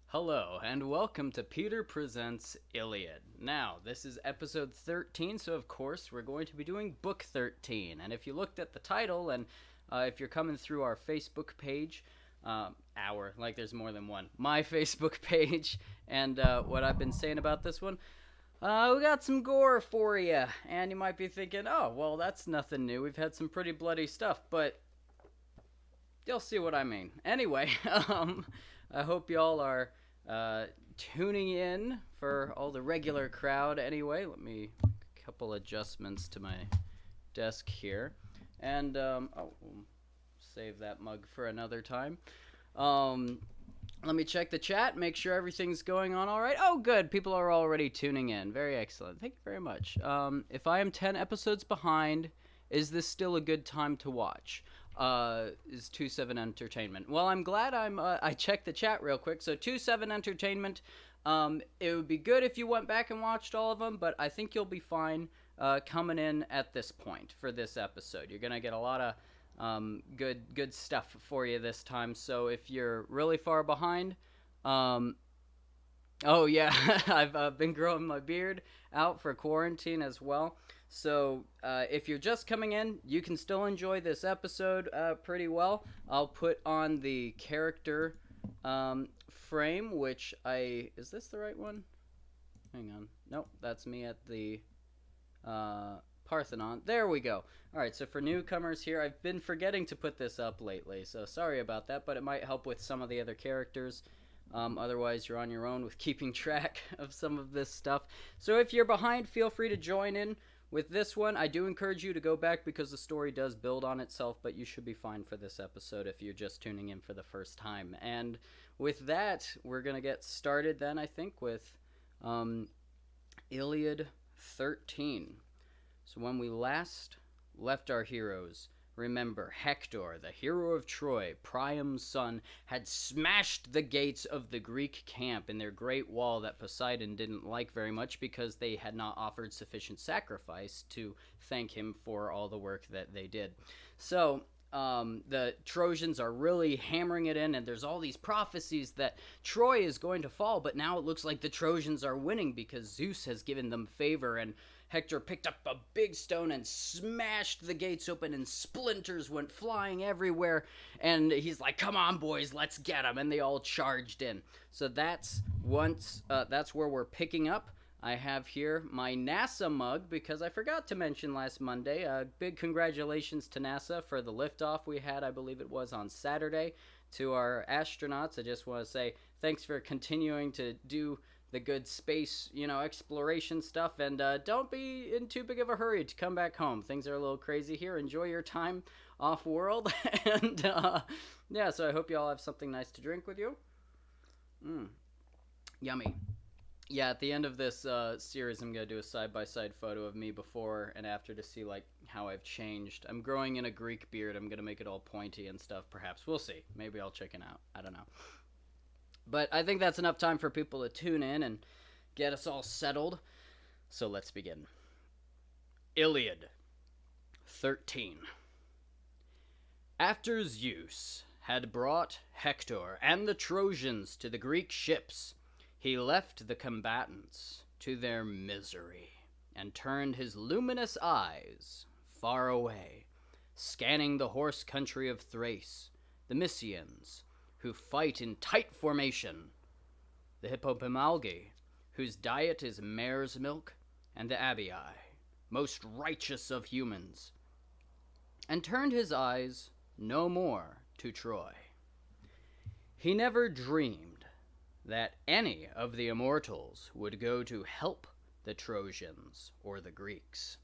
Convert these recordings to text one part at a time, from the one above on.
Hello, and welcome to Peter Presents Iliad. Now, this is episode 13, so of course we're going to be doing book 13. And if you looked at the title, and if you're coming through our Facebook page, there's more than one, my Facebook page, and what I've been saying about this one, we got some gore for you. And you might be thinking, oh, well, that's nothing new. We've had some pretty bloody stuff, but you'll see what I mean. Anyway, I hope y'all are tuning in for all the regular crowd. Anyway, let me a couple adjustments to my desk here, and we'll save that mug for another time. Let me check the chat, make sure everything's going on all right. Oh, good, people are already tuning in. Very excellent. Thank you very much. If I am 10 episodes behind, is this still a good time to watch? Is 2-7 Entertainment. Well, I'm glad I checked the chat real quick. So 2-7 Entertainment, it would be good if you went back and watched all of them, but I think you'll be fine coming in at this point for this episode. You're going to get a lot of good stuff for you this time. So if you're really far behind, oh yeah, I've been growing my beard out for quarantine as well. So if you're just coming in, you can still enjoy this episode pretty well. I'll put on the character frame, which is this the right one? Hang on. Nope, that's me at the Parthenon. There we go. All right, so for newcomers here, I've been forgetting to put this up lately, so sorry about that, but it might help with some of the other characters. Otherwise, you're on your own with keeping track of some of this stuff. So if you're behind, feel free to join in. With this one, I do encourage you to go back because the story does build on itself, but you should be fine for this episode if you're just tuning in for the first time. And with that, we're going to get started then, I think, with Iliad 13. So when we last left our heroes, remember, Hector, the hero of Troy, Priam's son, had smashed the gates of the Greek camp in their great wall that Poseidon didn't like very much because they had not offered sufficient sacrifice to thank him for all the work that they did. So the Trojans are really hammering it in, and there's all these prophecies that Troy is going to fall, but now it looks like the Trojans are winning because Zeus has given them favor, and Hector picked up a big stone and smashed the gates open, and splinters went flying everywhere. And he's like, "Come on, boys, let's get them!" And they all charged in. So that's where we're picking up. I have here my NASA mug because I forgot to mention last Monday. Big congratulations to NASA for the liftoff we had. I believe it was on Saturday. To our astronauts, I just want to say thanks for continuing to do the good space, exploration stuff, and don't be in too big of a hurry to come back home. Things are a little crazy here. Enjoy your time off-world, and yeah, so I hope you all have something nice to drink with you. Yummy. Yeah, at the end of this series, I'm going to do a side-by-side photo of me before and after to see, how I've changed. I'm growing in a Greek beard. I'm going to make it all pointy and stuff, perhaps. We'll see. Maybe I'll chicken out. I don't know. But I think that's enough time for people to tune in and get us all settled. So let's begin. Iliad 13. After Zeus had brought Hector and the Trojans to the Greek ships, he left the combatants to their misery and turned his luminous eyes far away, scanning the horse country of Thrace, the Mysians, who fight in tight formation, the Hippopoemalgi, whose diet is mare's milk, and the Abii, most righteous of humans, and turned his eyes no more to Troy. He never dreamed that any of the immortals would go to help the Trojans or the Greeks.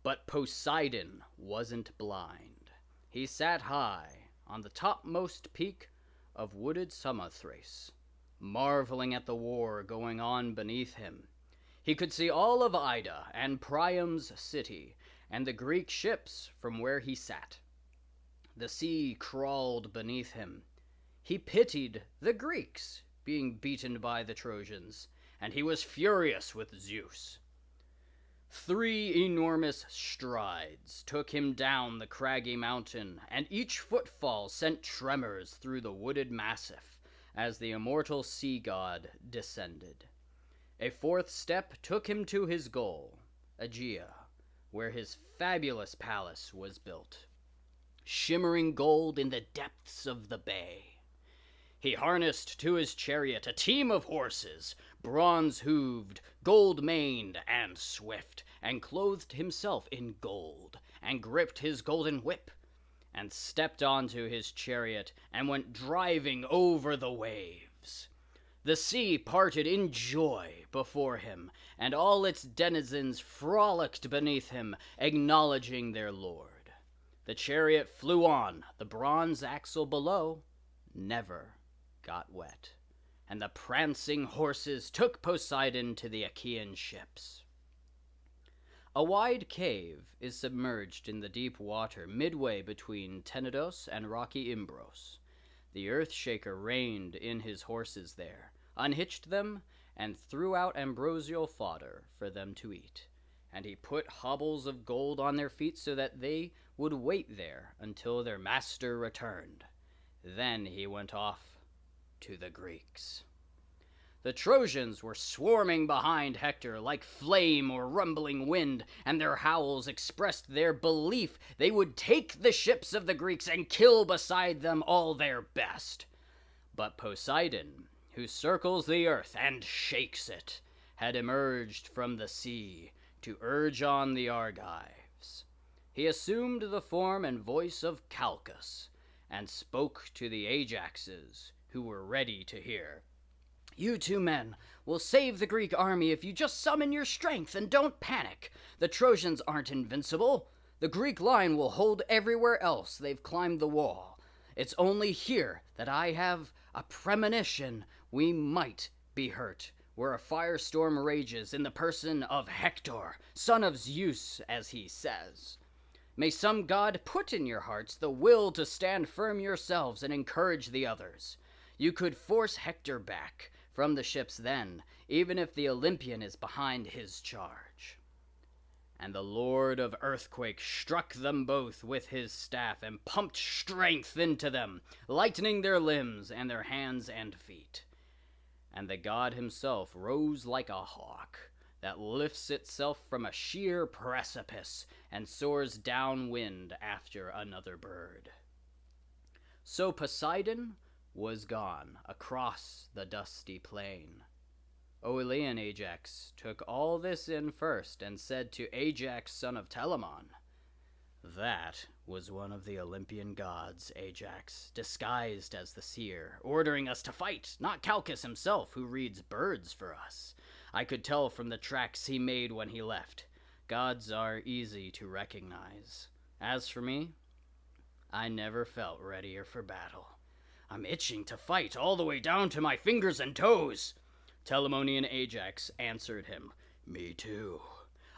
But Poseidon wasn't blind. He sat high on the topmost peak of wooded Samothrace, marveling at the war going on beneath him. He could see all of Ida and Priam's city, and the Greek ships from where he sat. The sea crawled beneath him. He pitied the Greeks being beaten by the Trojans, and he was furious with Zeus. 3 enormous strides took him down the craggy mountain, and each footfall sent tremors through the wooded massif as the immortal sea god descended. A 4th step took him to his goal, Aegea, where his fabulous palace was built, shimmering gold in the depths of the bay. He harnessed to his chariot a team of horses, bronze-hooved, gold-maned, and swift, and clothed himself in gold, and gripped his golden whip, and stepped onto his chariot, and went driving over the waves. The sea parted in joy before him, and all its denizens frolicked beneath him, acknowledging their lord. The chariot flew on, the bronze axle below never got wet, and the prancing horses took Poseidon to the Achaean ships. A wide cave is submerged in the deep water midway between Tenedos and rocky Imbros. The Earthshaker reined in his horses there, unhitched them, and threw out ambrosial fodder for them to eat, and he put hobbles of gold on their feet so that they would wait there until their master returned. Then he went off to the Greeks. The Trojans were swarming behind Hector like flame or rumbling wind, and their howls expressed their belief they would take the ships of the Greeks and kill beside them all their best. But Poseidon, who circles the earth and shakes it, had emerged from the sea to urge on the Argives. He assumed the form and voice of Calchas, and spoke to the Ajaxes, who were ready to hear. "You 2 men will save the Greek army if you just summon your strength and don't panic. The Trojans aren't invincible. The Greek line will hold everywhere else they've climbed the wall. It's only here that I have a premonition we might be hurt, where a firestorm rages in the person of Hector, son of Zeus, as he says. May some god put in your hearts the will to stand firm yourselves and encourage the others. You could force Hector back from the ships then, even if the Olympian is behind his charge." And the Lord of Earthquake struck them both with his staff and pumped strength into them, lightening their limbs and their hands and feet. And the god himself rose like a hawk that lifts itself from a sheer precipice and soars downwind after another bird. So Poseidon was gone across the dusty plain. Oilean Ajax took all this in first and said to Ajax, son of Telamon, "That was one of the Olympian gods, Ajax, disguised as the seer, ordering us to fight, not Calchas himself, who reads birds for us. I could tell from the tracks he made when he left. Gods are easy to recognize. As for me, I never felt readier for battle. I'm itching to fight all the way down to my fingers and toes." Telamonian Ajax answered him, "Me too.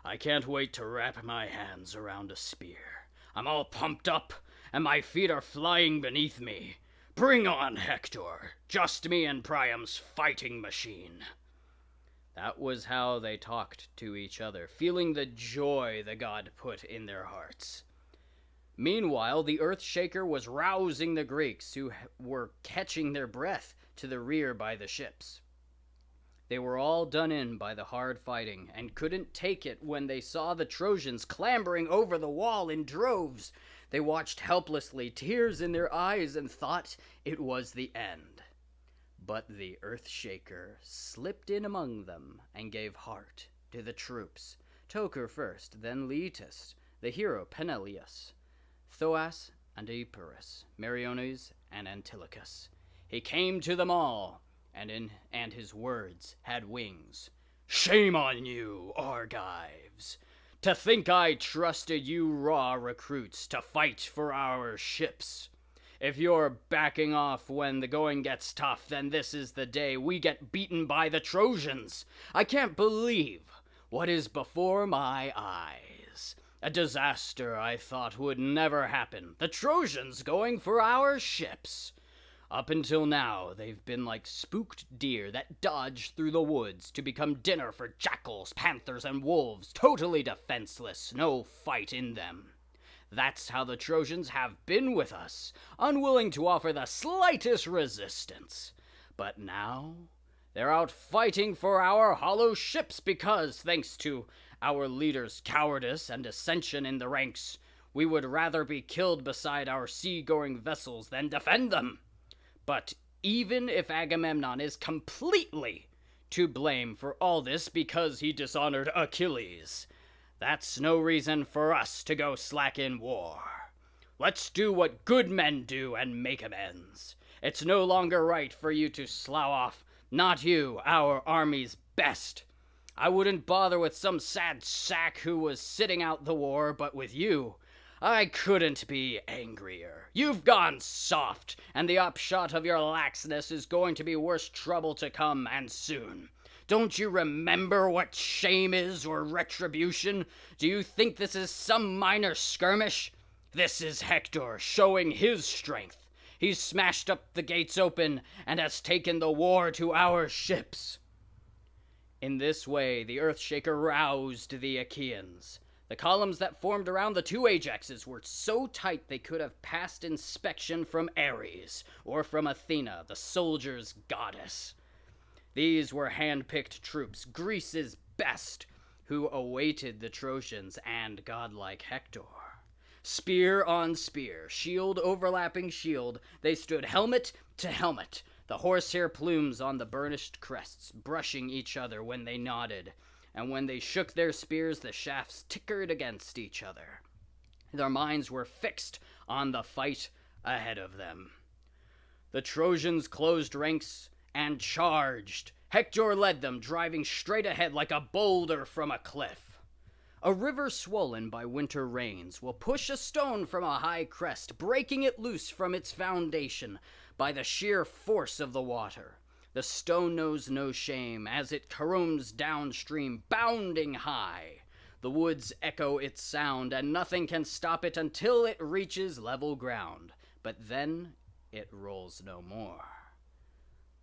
I can't wait to wrap my hands around a spear. I'm all pumped up, and my feet are flying beneath me. Bring on, Hector, just me and Priam's fighting machine." That was how they talked to each other, feeling the joy the god put in their hearts. Meanwhile, the Earthshaker was rousing the Greeks, who were catching their breath, to the rear by the ships. They were all done in by the hard fighting, and couldn't take it when they saw the Trojans clambering over the wall in droves. They watched helplessly, tears in their eyes, and thought it was the end. But the Earthshaker slipped in among them and gave heart the troops. Toker first, then Letus, the hero Peneleus, Thoas and Epirus, Meriones and Antilochus. He came to them all, and his words had wings. "Shame on you, Argives! To think I trusted you raw recruits to fight for our ships. If you're backing off when the going gets tough, then this is the day we get beaten by the Trojans. I can't believe what is before my eyes. A disaster I thought would never happen. The Trojans going for our ships. Up until now, they've been like spooked deer that dodge through the woods to become dinner for jackals, panthers, and wolves, totally defenseless, no fight in them. That's how the Trojans have been with us, unwilling to offer the slightest resistance. But now, they're out fighting for our hollow ships because, thanks to our leader's cowardice and dissension in the ranks, we would rather be killed beside our sea-going vessels than defend them. But even if Agamemnon is completely to blame for all this because he dishonored Achilles, that's no reason for us to go slack in war. Let's do what good men do and make amends. It's no longer right for you to slough off, not you, our army's best. I wouldn't bother with some sad sack who was sitting out the war, but with you, I couldn't be angrier. You've gone soft, and the upshot of your laxness is going to be worse trouble to come, and soon. Don't you remember what shame is or retribution? Do you think this is some minor skirmish? This is Hector showing his strength. He's smashed up the gates open and has taken the war to our ships." In this way, the Earthshaker roused the Achaeans. The columns that formed around the two Ajaxes were so tight they could have passed inspection from Ares, or from Athena, the soldiers' goddess. These were hand-picked troops, Greece's best, who awaited the Trojans and godlike Hector. Spear on spear, shield overlapping shield, they stood helmet to helmet, the horsehair plumes on the burnished crests brushing each other when they nodded, and when they shook their spears, the shafts tickered against each other. Their minds were fixed on the fight ahead of them. The Trojans closed ranks and charged. Hector led them, driving straight ahead like a boulder from a cliff. A river swollen by winter rains will push a stone from a high crest, breaking it loose from its foundation by the sheer force of the water. The stone knows no shame as it caroms downstream, bounding high. The woods echo its sound, and nothing can stop it until it reaches level ground. But then it rolls no more.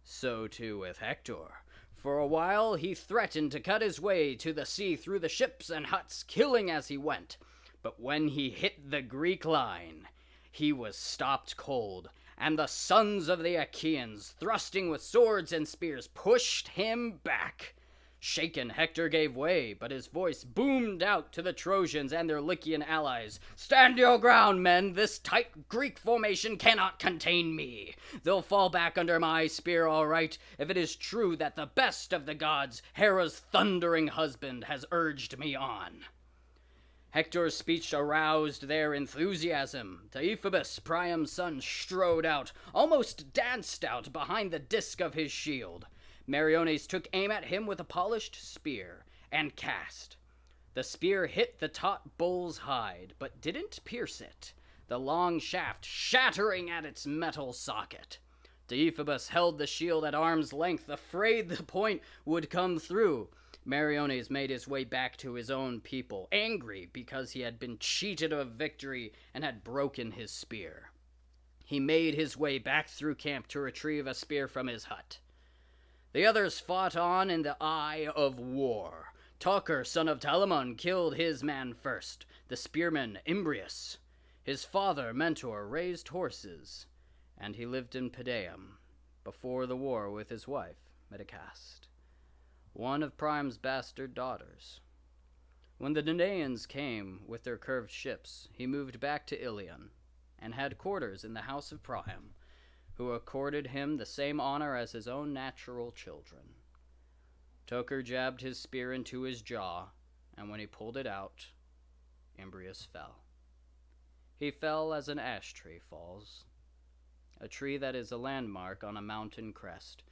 So too with Hector. For a while he threatened to cut his way to the sea through the ships and huts, killing as he went. But when he hit the Greek line, he was stopped cold, and the sons of the Achaeans, thrusting with swords and spears, pushed him back. Shaken, Hector gave way, but his voice boomed out to the Trojans and their Lycian allies. "Stand your ground, men! This tight Greek formation cannot contain me. They'll fall back under my spear all right, if it is true that the best of the gods, Hera's thundering husband, has urged me on." Hector's speech aroused their enthusiasm. Deiphobus, Priam's son, strode out, almost danced out behind the disc of his shield. Meriones took aim at him with a polished spear, and cast. The spear hit the taut bull's hide, but didn't pierce it, the long shaft shattering at its metal socket. Deiphobus held the shield at arm's length, afraid the point would come through. Meriones made his way back to his own people, angry because he had been cheated of victory and had broken his spear. He made his way back through camp to retrieve a spear from his hut. The others fought on in the eye of war. Teucer, son of Telamon, killed his man first, the spearman Imbrius. His father, Mentor, raised horses, and he lived in Pedaeum before the war with his wife, Medicast, one of Priam's bastard daughters. When the Danaans came with their curved ships, he moved back to Ilion, and had quarters in the house of Priam, who accorded him the same honor as his own natural children. Tokar jabbed his spear into his jaw, and when he pulled it out, Imbrius fell. He fell as an ash tree falls, a tree that is a landmark on a mountain crest,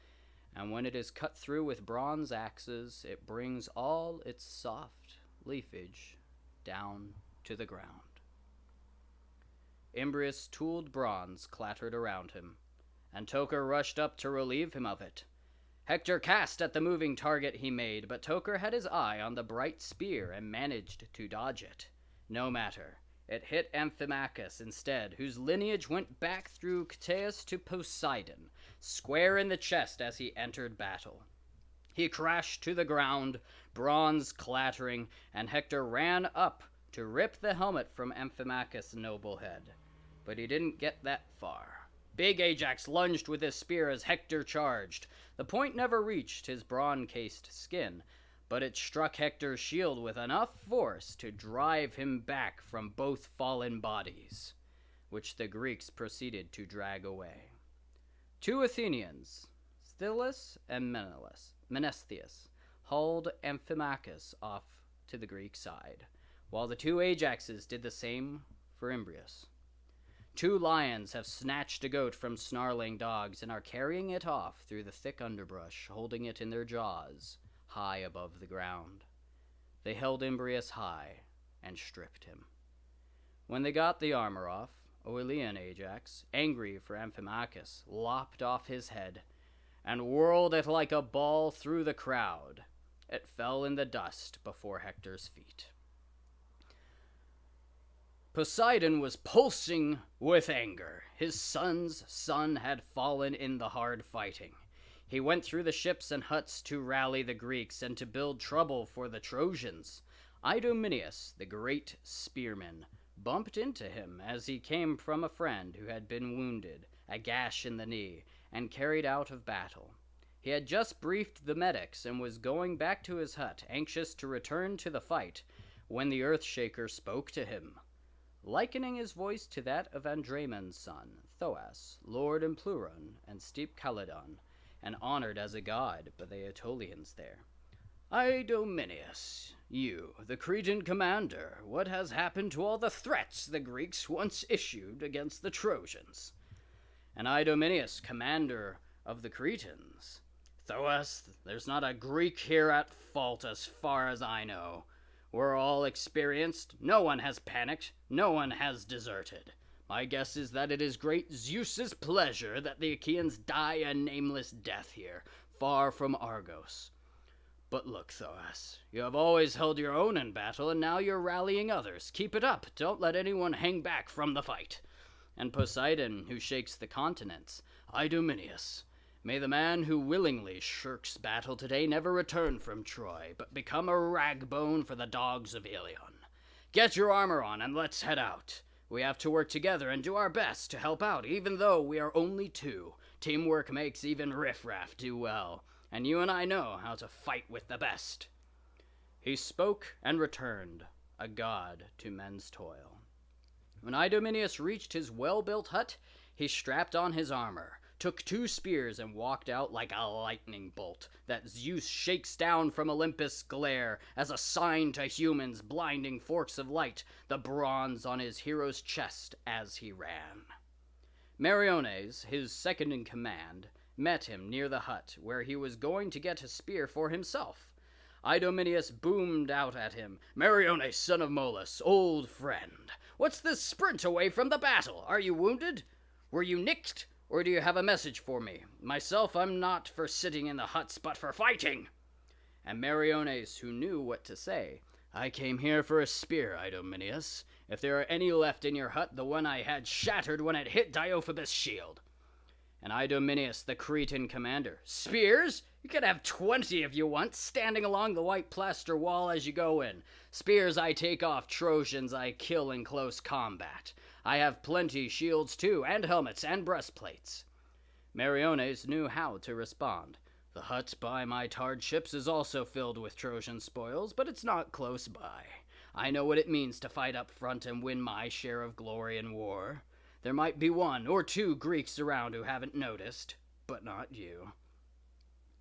and when it is cut through with bronze axes, it brings all its soft leafage down to the ground. Imbrius' tooled bronze clattered around him, and Tokar rushed up to relieve him of it. Hector cast at the moving target he made, but Tokar had his eye on the bright spear and managed to dodge it. No matter. It hit Amphimachus instead, whose lineage went back through Cteus to Poseidon, square in the chest as he entered battle. He crashed to the ground, bronze clattering, and Hector ran up to rip the helmet from Amphimachus' noble head. But he didn't get that far. Big Ajax lunged with his spear as Hector charged. The point never reached his brawn-cased skin, but it struck Hector's shield with enough force to drive him back from both fallen bodies, which the Greeks proceeded to drag away. Two Athenians, Stylus and Menestheus, hauled Amphimachus off to the Greek side, while the two Ajaxes did the same for Imbrius. Two lions have snatched a goat from snarling dogs and are carrying it off through the thick underbrush, holding it in their jaws, high above the ground. They held Imbrius high and stripped him. When they got the armor off, Oilean Ajax, angry for Amphimachus, lopped off his head and whirled it like a ball through the crowd. It fell in the dust before Hector's feet. Poseidon was pulsing with anger. His son's son had fallen in the hard fighting. He went through the ships and huts to rally the Greeks and to build trouble for the Trojans. Idomeneus, the great spearman, bumped into him as he came from a friend who had been wounded, a gash in the knee, and carried out of battle. He had just briefed the medics and was going back to his hut, anxious to return to the fight, when the Earthshaker spoke to him. Likening his voice to that of Andraemon's son, Thoas, lord in Pleuron and steep Calydon, and honored as a god by the Aetolians there. Idomeneus, you, the Cretan commander, what has happened to all the threats the Greeks once issued against the Trojans? And Idomeneus, commander of the Cretans. Thoas, there's not a Greek here at fault as far as I know. We're all experienced, no one has panicked, no one has deserted. My guess is that it is great Zeus's pleasure that the Achaeans die a nameless death here, far from Argos. But look, Thoas, you have always held your own in battle, and now you're rallying others. Keep it up, don't let anyone hang back from the fight. And Poseidon, who shakes the continents, Idomeneus, may the man who willingly shirks battle today never return from Troy, but become a ragbone for the dogs of Ilion. Get your armor on and let's head out. We have to work together and do our best to help out, even though we are only two. Teamwork makes even riffraff do well, and you and I know how to fight with the best. He spoke and returned, a god to men's toil. When Idomeneus reached his well-built hut, he strapped on his armor, took 2 spears and walked out like a lightning bolt that Zeus shakes down from Olympus' glare as a sign to humans, blinding forks of light, the bronze on his hero's chest as he ran. Meriones, his second in command, met him near the hut where he was going to get a spear for himself. Idomeneus boomed out at him, "Meriones, son of Molus, old friend, what's this sprint away from the battle? Are you wounded? Were you nicked? Or do you have a message for me? Myself, I'm not for sitting in the huts, but for fighting." And Meriones, who knew what to say, "I came here for a spear, Idomeneus. If there are any left in your hut, the one I had shattered when it hit Deiphobus' shield." And Idomeneus, the Cretan commander, "Spears? You can have 20 if you want, standing along the white plaster wall as you go in. Spears I take off, Trojans I kill in close combat. I have plenty shields too, and helmets, and breastplates." Meriones knew how to respond. "The hut by my tarred ships is also filled with Trojan spoils, but it's not close by. I know what it means to fight up front and win my share of glory in war. There might be 1 or 2 Greeks around who haven't noticed, but not you."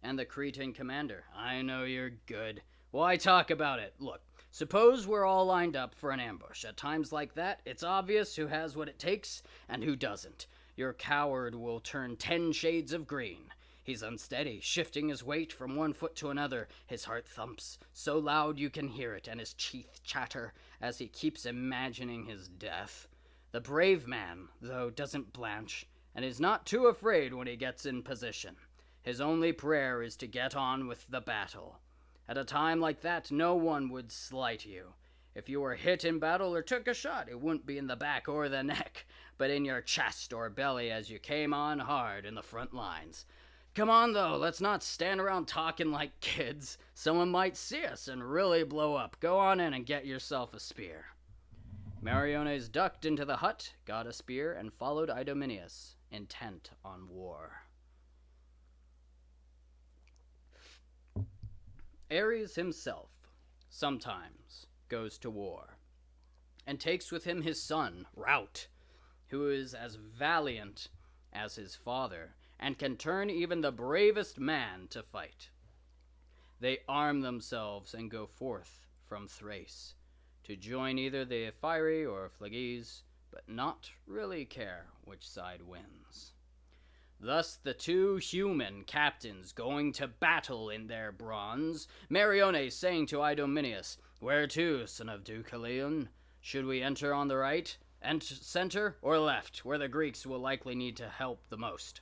And the Cretan commander, I know you're good. Why talk about it? Look, suppose we're all lined up for an ambush. At times like that, it's obvious who has what it takes and who doesn't. Your coward will turn 10 shades of green. He's unsteady, shifting his weight from one foot to another. His heart thumps so loud you can hear it, and his teeth chatter as he keeps imagining his death. The brave man, though, doesn't blanch, and is not too afraid when he gets in position. His only prayer is to get on with the battle. At a time like that, no one would slight you. If you were hit in battle or took a shot, it wouldn't be in the back or the neck, but in your chest or belly as you came on hard in the front lines. Come on, though, let's not stand around talking like kids. Someone might see us and really blow up. Go on in and get yourself a spear. Meriones ducked into the hut, got a spear, and followed Idomeneus, intent on war. Ares himself sometimes goes to war, and takes with him his son, Rout, who is as valiant as his father, and can turn even the bravest man to fight. They arm themselves and go forth from Thrace, to join either the Ephyri or Phleges, but not really care which side wins. Thus the two human captains going to battle in their bronze, Meriones saying to Idomeneus, Where to, son of Deucalion? Should we enter on the right, and center, or left, where the Greeks will likely need to help the most?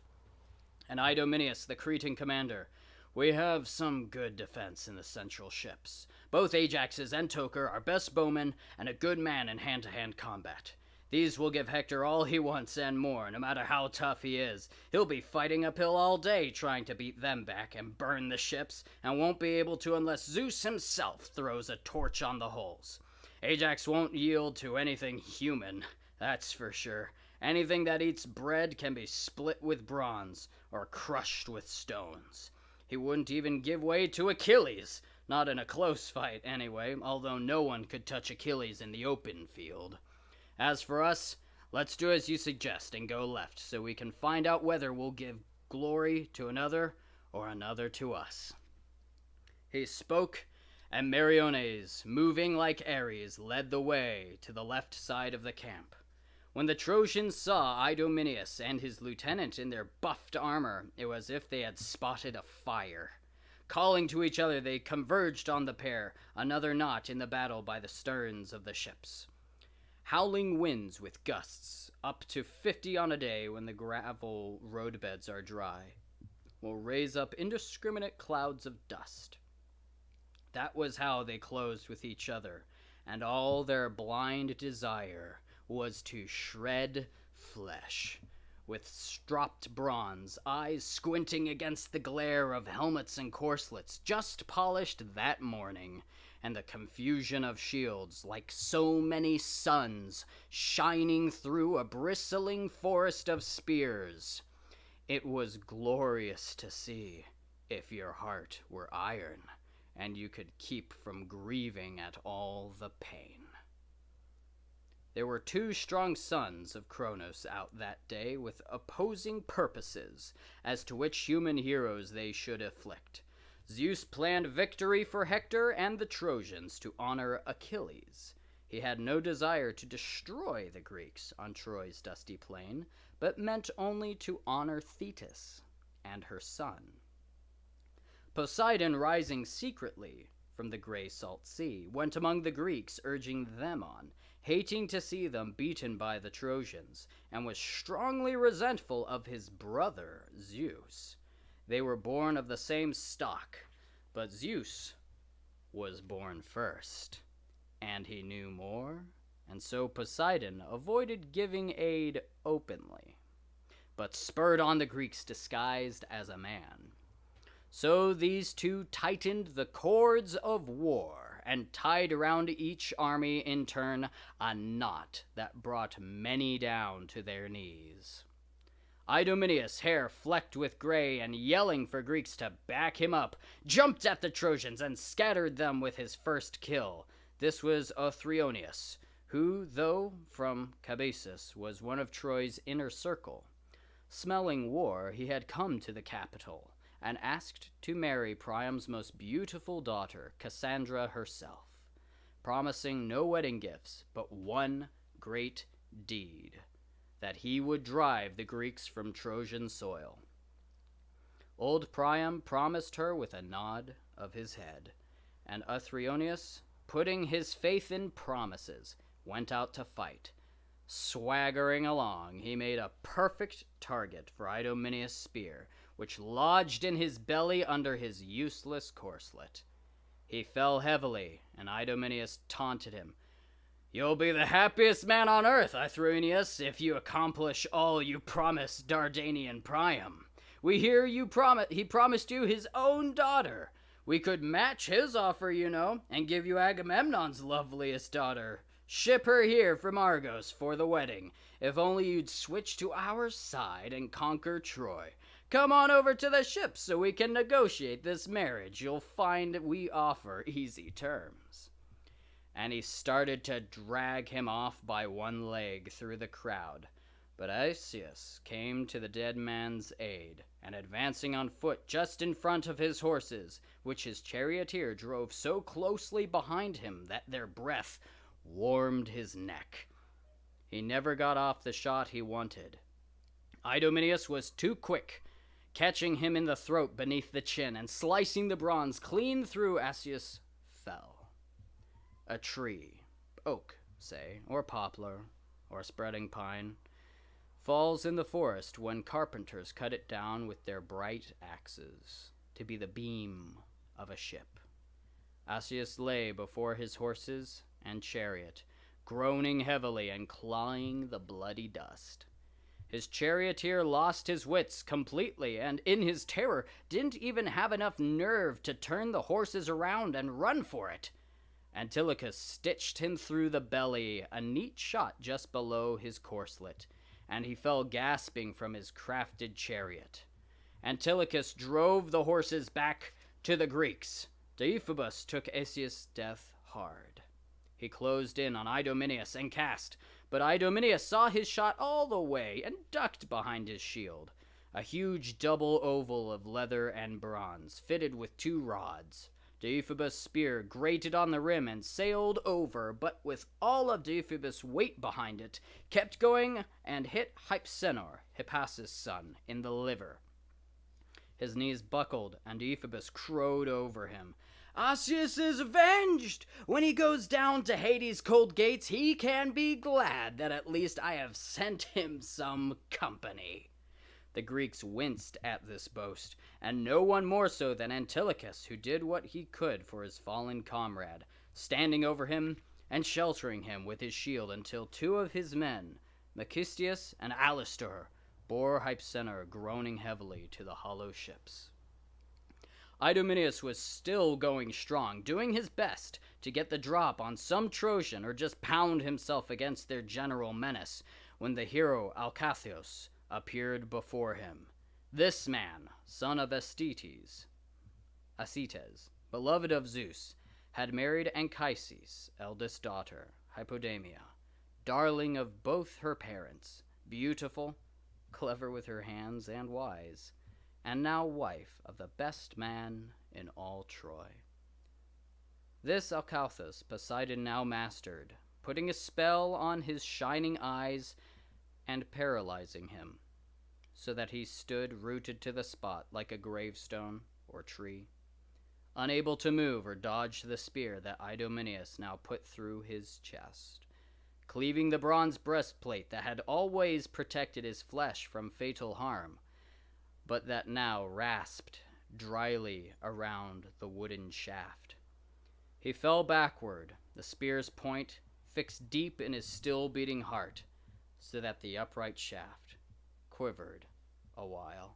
And Idomeneus, the Cretan commander, We have some good defense in the central ships. Both Ajaxes and Toker are best bowmen and a good man in hand-to-hand combat. These will give Hector all he wants and more, no matter how tough he is. He'll be fighting uphill all day trying to beat them back and burn the ships, and won't be able to unless Zeus himself throws a torch on the holes. Ajax won't yield to anything human, that's for sure. Anything that eats bread can be split with bronze or crushed with stones. He wouldn't even give way to Achilles, not in a close fight anyway, although no one could touch Achilles in the open field. As for us, let's do as you suggest and go left, so we can find out whether we'll give glory to another or another to us. He spoke, and Meriones, moving like Ares, led the way to the left side of the camp. When the Trojans saw Idomeneus and his lieutenant in their buffed armor, it was as if they had spotted a fire. Calling to each other, they converged on the pair, another knot in the battle by the sterns of the ships. Howling winds with gusts, up to 50 on a day when the gravel roadbeds are dry, will raise up indiscriminate clouds of dust. That was how they closed with each other, and all their blind desire was to shred flesh. With stropped bronze, eyes squinting against the glare of helmets and corselets just polished that morning, and the confusion of shields like so many suns shining through a bristling forest of spears. It was glorious to see, if your heart were iron, and you could keep from grieving at all the pain. There were two strong sons of Kronos out that day with opposing purposes as to which human heroes they should afflict. Zeus planned victory for Hector and the Trojans to honor Achilles. He had no desire to destroy the Greeks on Troy's dusty plain, but meant only to honor Thetis and her son. Poseidon, rising secretly from the gray salt sea, went among the Greeks, urging them on, hating to see them beaten by the Trojans, and was strongly resentful of his brother Zeus. They were born of the same stock, but Zeus was born first, and he knew more, and so Poseidon avoided giving aid openly, but spurred on the Greeks disguised as a man. So these two tightened the cords of war, and tied around each army in turn a knot that brought many down to their knees. Idomeneus, hair flecked with gray and yelling for Greeks to back him up, jumped at the Trojans and scattered them with his first kill. This was Othryoneus, who, though from Cabesus, was one of Troy's inner circle. Smelling war, he had come to the capital, and asked to marry Priam's most beautiful daughter, Cassandra herself, promising no wedding gifts, but one great deed, that he would drive the Greeks from Trojan soil. Old Priam promised her with a nod of his head, and Othryoneus, putting his faith in promises, went out to fight. Swaggering along, he made a perfect target for Idomeneus' spear, which lodged in his belly under his useless corslet. He fell heavily, and Idomeneus taunted him. "You'll be the happiest man on earth, Othryoneus, if you accomplish all you promised Dardanian Priam. We hear he promised you his own daughter. We could match his offer, you know, and give you Agamemnon's loveliest daughter. Ship her here from Argos for the wedding, if only you'd switch to our side and conquer Troy. Come on over to the ship so we can negotiate this marriage. You'll find we offer easy terms." And he started to drag him off by one leg through the crowd. But Asius came to the dead man's aid, and advancing on foot just in front of his horses, which his charioteer drove so closely behind him that their breath warmed his neck. He never got off the shot he wanted. Idomeneus was too quick, catching him in the throat beneath the chin and slicing the bronze clean through. Asius fell. A tree, oak, say, or poplar, or spreading pine, falls in the forest when carpenters cut it down with their bright axes to be the beam of a ship. Asius lay before his horses and chariot, groaning heavily and clawing the bloody dust. His charioteer lost his wits completely, and in his terror didn't even have enough nerve to turn the horses around and run for it. Antilochus stitched him through the belly, a neat shot just below his corslet, and he fell gasping from his crafted chariot. Antilochus drove the horses back to the Greeks. Deiphobus took Asius' death hard. He closed in on Idomeneus and cast, but Idomeneus saw his shot all the way and ducked behind his shield, a huge double oval of leather and bronze, fitted with 2 rods. Deiphobus' spear grated on the rim and sailed over, but with all of Deiphobus' weight behind it, kept going and hit Hypsenor, Hippasus' son, in the liver. His knees buckled, and Deiphobus crowed over him. "Asius is avenged! When he goes down to Hades' cold gates, he can be glad that at least I have sent him some company." The Greeks winced at this boast, and no one more so than Antilochus, who did what he could for his fallen comrade, standing over him and sheltering him with his shield until 2 of his men, Mecistius and Alastor, bore Hypsenor groaning heavily to the hollow ships. Idomeneus was still going strong, doing his best to get the drop on some Trojan or just pound himself against their general menace, when the hero Alcathous appeared before him. This man, son of Acetes, beloved of Zeus, had married Anchises' eldest daughter, Hippodamia, darling of both her parents, beautiful, clever with her hands, and wise, and now wife of the best man in all Troy. This Alcathous Poseidon now mastered, putting a spell on his shining eyes and paralyzing him, so that he stood rooted to the spot like a gravestone or tree, unable to move or dodge the spear that Idomeneus now put through his chest, cleaving the bronze breastplate that had always protected his flesh from fatal harm, but that now rasped dryly around the wooden shaft. He fell backward, the spear's point fixed deep in his still-beating heart, so that the upright shaft quivered a while,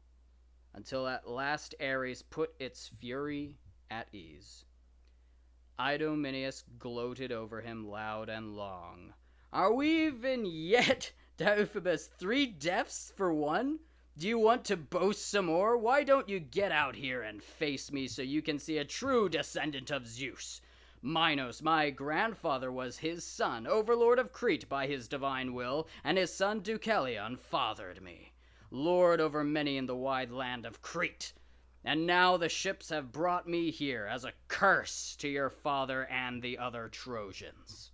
until at last Ares put its fury at ease. Idomeneus gloated over him loud and long. "Are we even yet, Deiphobus? 3 deaths for one? Do you want to boast some more? Why don't you get out here and face me so you can see a true descendant of Zeus? Minos, my grandfather, was his son, overlord of Crete by his divine will, and his son Deucalion fathered me, lord over many in the wide land of Crete. and now the ships have brought me here as a curse to your father and the other Trojans."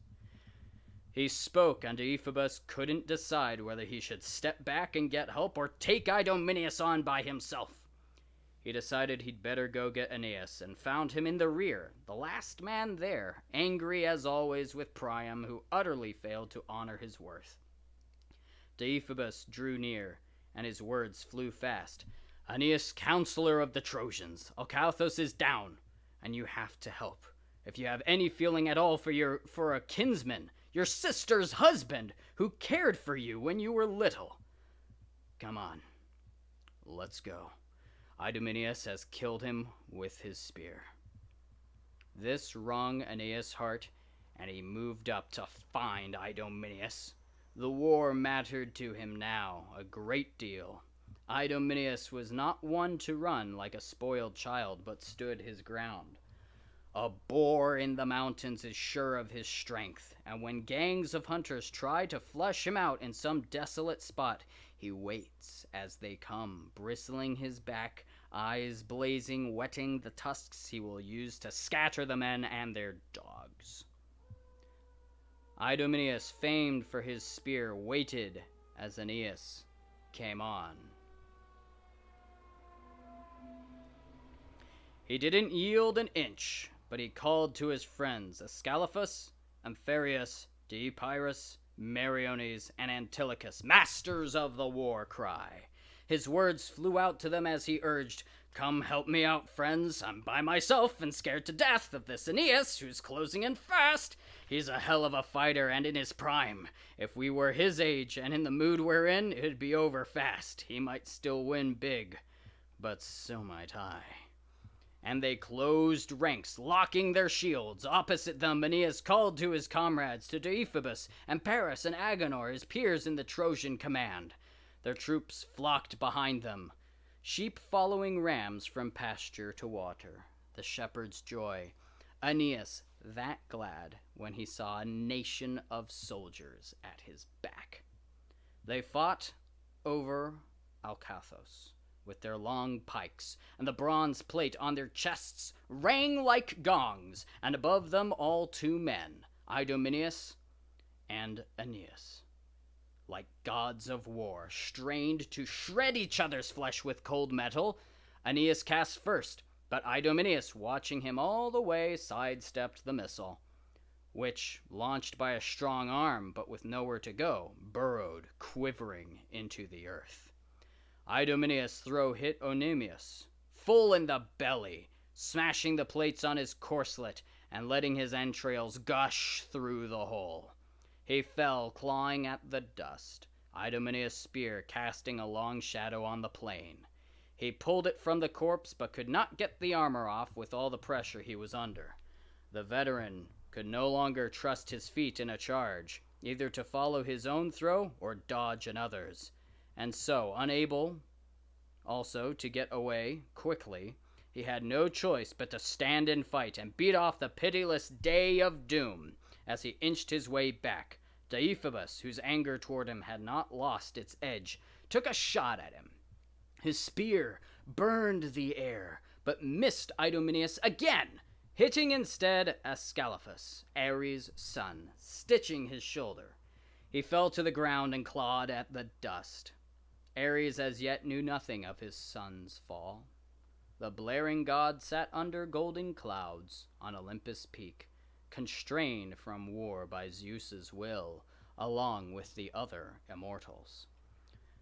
He spoke, and Deiphobus couldn't decide whether he should step back and get help or take Idomeneus on by himself. He decided he'd better go get Aeneas, and found him in the rear, the last man there, angry as always with Priam, who utterly failed to honor his worth. Deiphobus drew near, and his words flew fast. "Aeneas, counselor of the Trojans, Alcathous is down, and you have to help. If you have any feeling at all for a kinsman, your sister's husband, who cared for you when you were little. Come on, let's go. Idomeneus has killed him with his spear." This wrung Aeneas' heart, and he moved up to find Idomeneus. The war mattered to him now a great deal. Idomeneus was not one to run like a spoiled child, but stood his ground. A boar in the mountains is sure of his strength, and when gangs of hunters try to flush him out in some desolate spot, he waits as they come, bristling his back, eyes blazing, whetting the tusks he will use to scatter the men and their dogs. Idomeneus, famed for his spear, waited as Aeneas came on. He didn't yield an inch, but he called to his friends Ascalaphus, Amphiaraus, Deipyrus, Meriones, and Antilochus, masters of the war cry. His words flew out to them as he urged, "Come help me out, friends. I'm by myself and scared to death of this Aeneas, who's closing in fast. He's a hell of a fighter and in his prime. If we were his age and in the mood we're in, it'd be over fast. He might still win big, but so might I." And they closed ranks, locking their shields. Opposite them, Aeneas called to his comrades, to Deiphobus and Paris and Agenor, his peers in the Trojan command. Their troops flocked behind them, sheep following rams from pasture to water. The shepherd's joy. Aeneas that glad when he saw a nation of soldiers at his back. They fought over Alcathous with their long pikes, and the bronze plate on their chests rang like gongs, and above them all two men, Idomeneus and Aeneas. Like gods of war, strained to shred each other's flesh with cold metal, Aeneas cast first, but Idomeneus, watching him all the way, sidestepped the missile, which, launched by a strong arm but with nowhere to go, burrowed, quivering, into the earth. Idomeneus' throw hit Oenomaus full in the belly, smashing the plates on his corselet and letting his entrails gush through the hole. He fell, clawing at the dust, Idomeneus' spear casting a long shadow on the plain. He pulled it from the corpse, but could not get the armor off with all the pressure he was under. The veteran could no longer trust his feet in a charge, either to follow his own throw or dodge another's. And so, unable also to get away quickly, he had no choice but to stand and fight and beat off the pitiless day of doom. As he inched his way back, Deiphobus, whose anger toward him had not lost its edge, took a shot at him. His spear burned the air, but missed Idomeneus again, hitting instead Ascalaphus, Ares' son, stitching his shoulder. He fell to the ground and clawed at the dust. Ares as yet knew nothing of his son's fall. The blaring god sat under golden clouds on Olympus' peak, constrained from war by Zeus's will, along with the other immortals.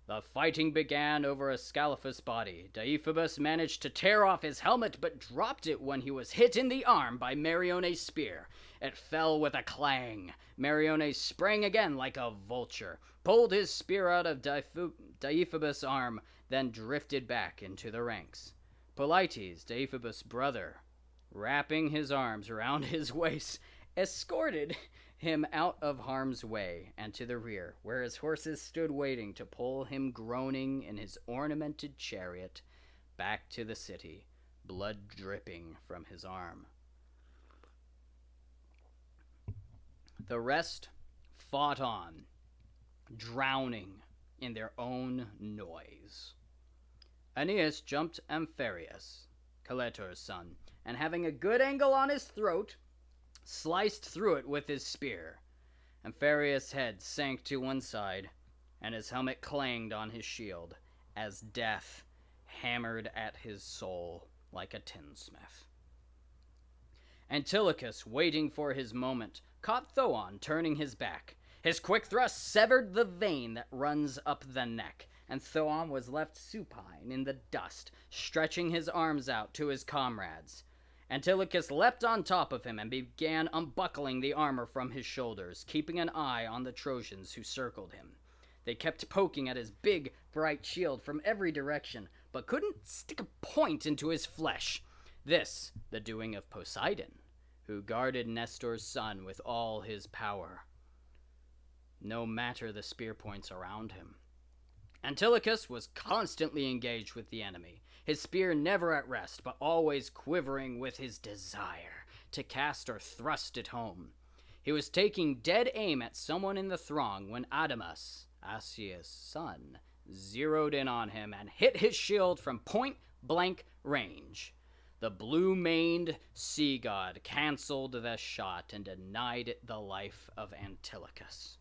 The fighting began over Ascalaphus' body. Deiphobus managed to tear off his helmet, but dropped it when he was hit in the arm by Meriones' spear. It fell with a clang. Meriones sprang again like a vulture, pulled his spear out of Deiphobus' arm, then drifted back into the ranks. Polites, Deiphobus' brother, wrapping his arms around his waist, escorted him out of harm's way and to the rear, where his horses stood waiting to pull him groaning in his ornamented chariot back to the city, blood dripping from his arm. The rest fought on, drowning in their own noise. Aeneas jumped Amphiaraus, Caletor's son, and having a good angle on his throat, sliced through it with his spear. Amphiaraus' head sank to one side, and his helmet clanged on his shield, as death hammered at his soul like a tinsmith. Antilochus, waiting for his moment, caught Thoon turning his back. His quick thrust severed the vein that runs up the neck, and Thoon was left supine in the dust, stretching his arms out to his comrades. Antilochus leapt on top of him and began unbuckling the armor from his shoulders, keeping an eye on the Trojans who circled him. They kept poking at his big, bright shield from every direction, but couldn't stick a point into his flesh. This, the doing of Poseidon, who guarded Nestor's son with all his power, no matter the spear points around him. Antilochus was constantly engaged with the enemy, his spear never at rest, but always quivering with his desire to cast or thrust it home. He was taking dead aim at someone in the throng when Idomeneus, Asius' son, zeroed in on him and hit his shield from point-blank range. The blue-maned sea god canceled the shot and denied it the life of Antilochus.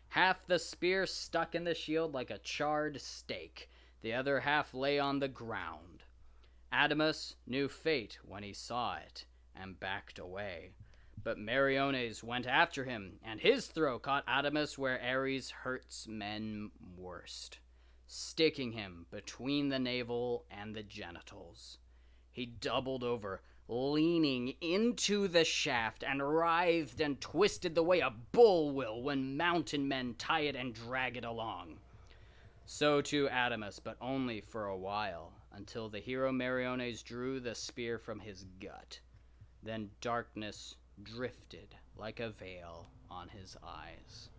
Half the spear stuck in the shield like a charred steak. The other half lay on the ground. Idomeneus knew fate when he saw it and backed away. But Meriones went after him, and his throw caught Idomeneus where Ares hurts men worst, sticking him between the navel and the genitals. He doubled over, leaning into the shaft, and writhed and twisted the way a bull will when mountain men tie it and drag it along. So too Idomeneus, but only for a while, until the hero Meriones drew the spear from his gut. Then darkness drifted like a veil on his eyes.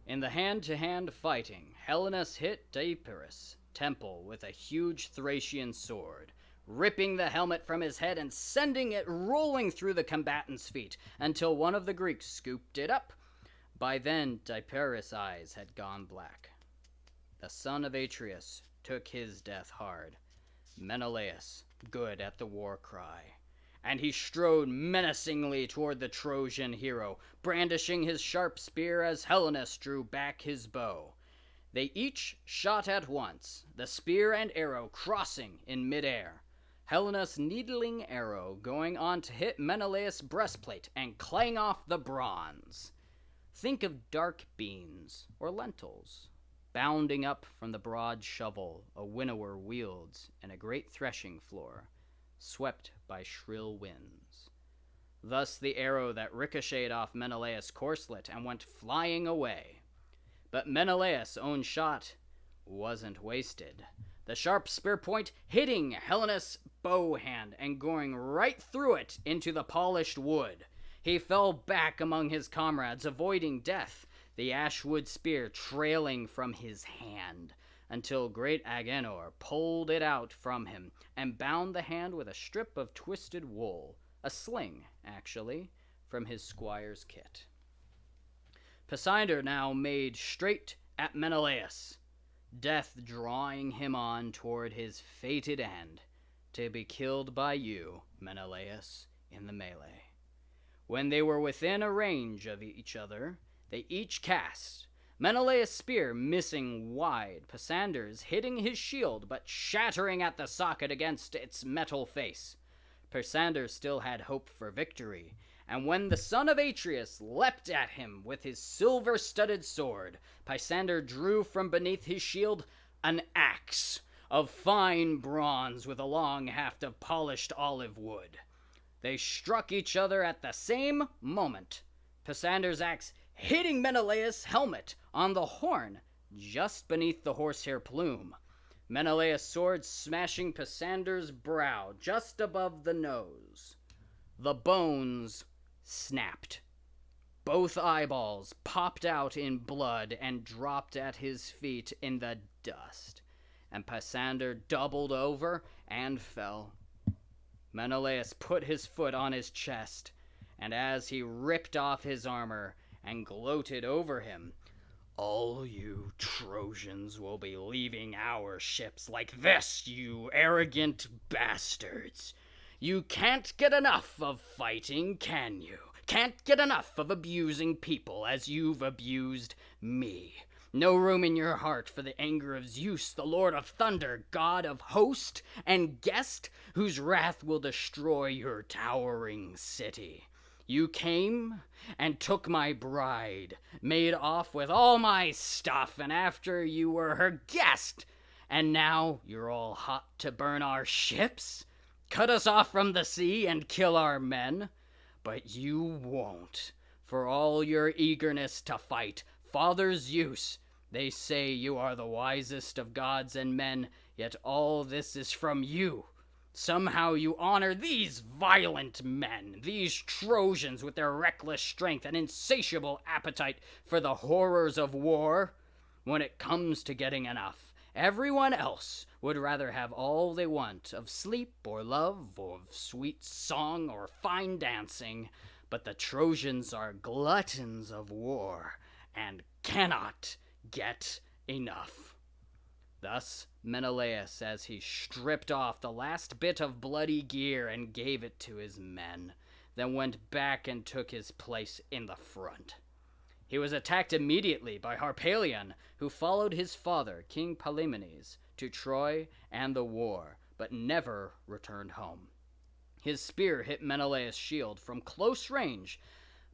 In the hand-to-hand fighting, Helenus hit Deipyrus' temple with a huge Thracian sword, ripping the helmet from his head and sending it rolling through the combatant's feet until one of the Greeks scooped it up. By then, Deipyrus' eyes had gone black. The son of Atreus took his death hard. Menelaus, good at the war cry, and he strode menacingly toward the Trojan hero, brandishing his sharp spear as Helenus drew back his bow. They each shot at once, the spear and arrow crossing in midair. Helenus' needling arrow going on to hit Menelaus' breastplate and clang off the bronze. Think of dark beans or lentils, bounding up from the broad shovel a winnower wields in a great threshing floor, swept by shrill winds. Thus the arrow that ricocheted off Menelaus' corselet and went flying away. But Menelaus' own shot wasn't wasted. The sharp spear point hitting Helenus' bow hand and going right through it into the polished wood. He fell back among his comrades, avoiding death, the ashwood spear trailing from his hand, until great Agenor pulled it out from him and bound the hand with a strip of twisted wool, a sling, actually, from his squire's kit. Poseidon now made straight at Menelaus, death drawing him on toward his fated end, to be killed by you, Menelaus, in the melee. When they were within a range of each other, they each cast, Menelaus' spear missing wide, Poseidon's hitting his shield but shattering at the socket against its metal face. Poseidon still had hope for victory, and when the son of Atreus leapt at him with his silver-studded sword, Poseidon drew from beneath his shield an axe of fine bronze with a long haft of polished olive wood. They struck each other at the same moment, Poseidon's axe hitting Menelaus' helmet on the horn just beneath the horsehair plume. Menelaus' sword smashing Poseidon's brow just above the nose. The bones snapped. Both eyeballs popped out in blood and dropped at his feet in the dust, and Poseidon doubled over and fell. Menelaus put his foot on his chest, and as he ripped off his armor and gloated over him, All you Trojans will be leaving our ships like this, you arrogant bastards. You can't get enough of fighting, can you? Can't get enough of abusing people as you've abused me. No room in your heart for the anger of Zeus, the Lord of Thunder, God of host and guest, whose wrath will destroy your towering city. You came and took my bride, made off with all my stuff, and after you were her guest, and now you're all hot to burn our ships, cut us off from the sea, and kill our men. But you won't, for all your eagerness to fight. Father Zeus, they say you are the wisest of gods and men, yet all this is from you. Somehow you honor these violent men, these Trojans with their reckless strength and insatiable appetite for the horrors of war. When it comes to getting enough, everyone else would rather have all they want of sleep or love or of sweet song or fine dancing, but the Trojans are gluttons of war and cannot get enough. Thus Menelaus, as he stripped off the last bit of bloody gear and gave it to his men, then went back and took his place in the front. He was attacked immediately by Harpalion, who followed his father, King Palamenes, to Troy and the war, but never returned home. His spear hit Menelaus' shield from close range,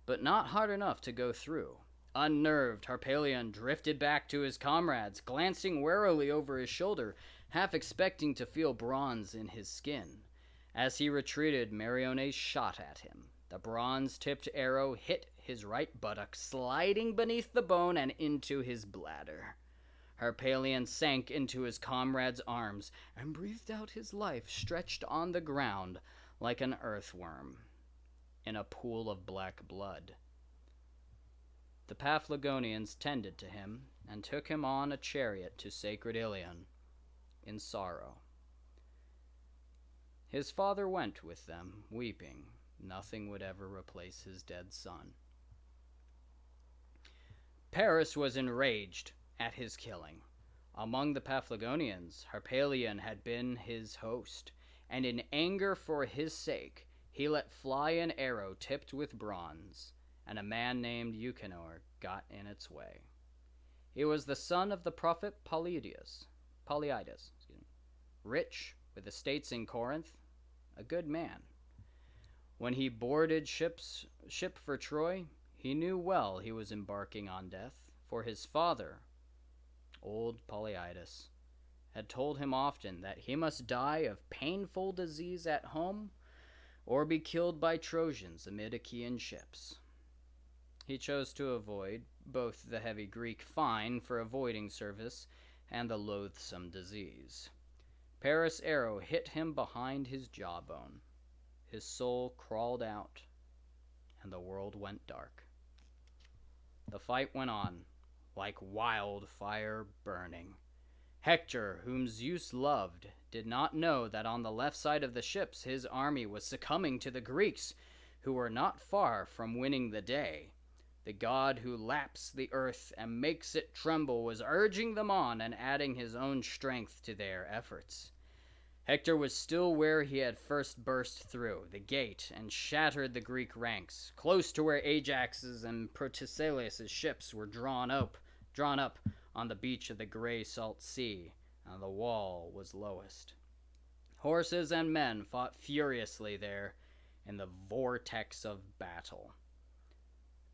but not hard enough to go through. Unnerved, Harpalion drifted back to his comrades, glancing warily over his shoulder, half expecting to feel bronze in his skin. As he retreated, Meriones shot at him. The bronze-tipped arrow hit his right buttock, sliding beneath the bone and into his bladder. Harpalion sank into his comrade's arms and breathed out his life, stretched on the ground like an earthworm in a pool of black blood. The Paphlagonians tended to him and took him on a chariot to sacred Ilion in sorrow. His father went with them, weeping. Nothing would ever replace his dead son. Paris was enraged at his killing. Among the Paphlagonians, Harpalion had been his host, and in anger for his sake, he let fly an arrow tipped with bronze, and a man named Euchenor got in its way. He was the son of the prophet Polyidus, rich, with estates in Corinth, a good man. When he boarded ship for Troy, he knew well he was embarking on death, for his father, old Polyidus, had told him often that he must die of painful disease at home or be killed by Trojans amid Achaean ships. He chose to avoid both the heavy Greek fine for avoiding service and the loathsome disease. Paris' arrow hit him behind his jawbone. His soul crawled out, and the world went dark. The fight went on, like wildfire burning. Hector, whom Zeus loved, did not know that on the left side of the ships his army was succumbing to the Greeks, who were not far from winning the day. The god who laps the earth and makes it tremble was urging them on and adding his own strength to their efforts. Hector was still where he had first burst through the gate and shattered the Greek ranks, close to where Ajax's and Protesilaus' ships were drawn up on the beach of the gray salt sea, and the wall was lowest. Horses and men fought furiously there in the vortex of battle.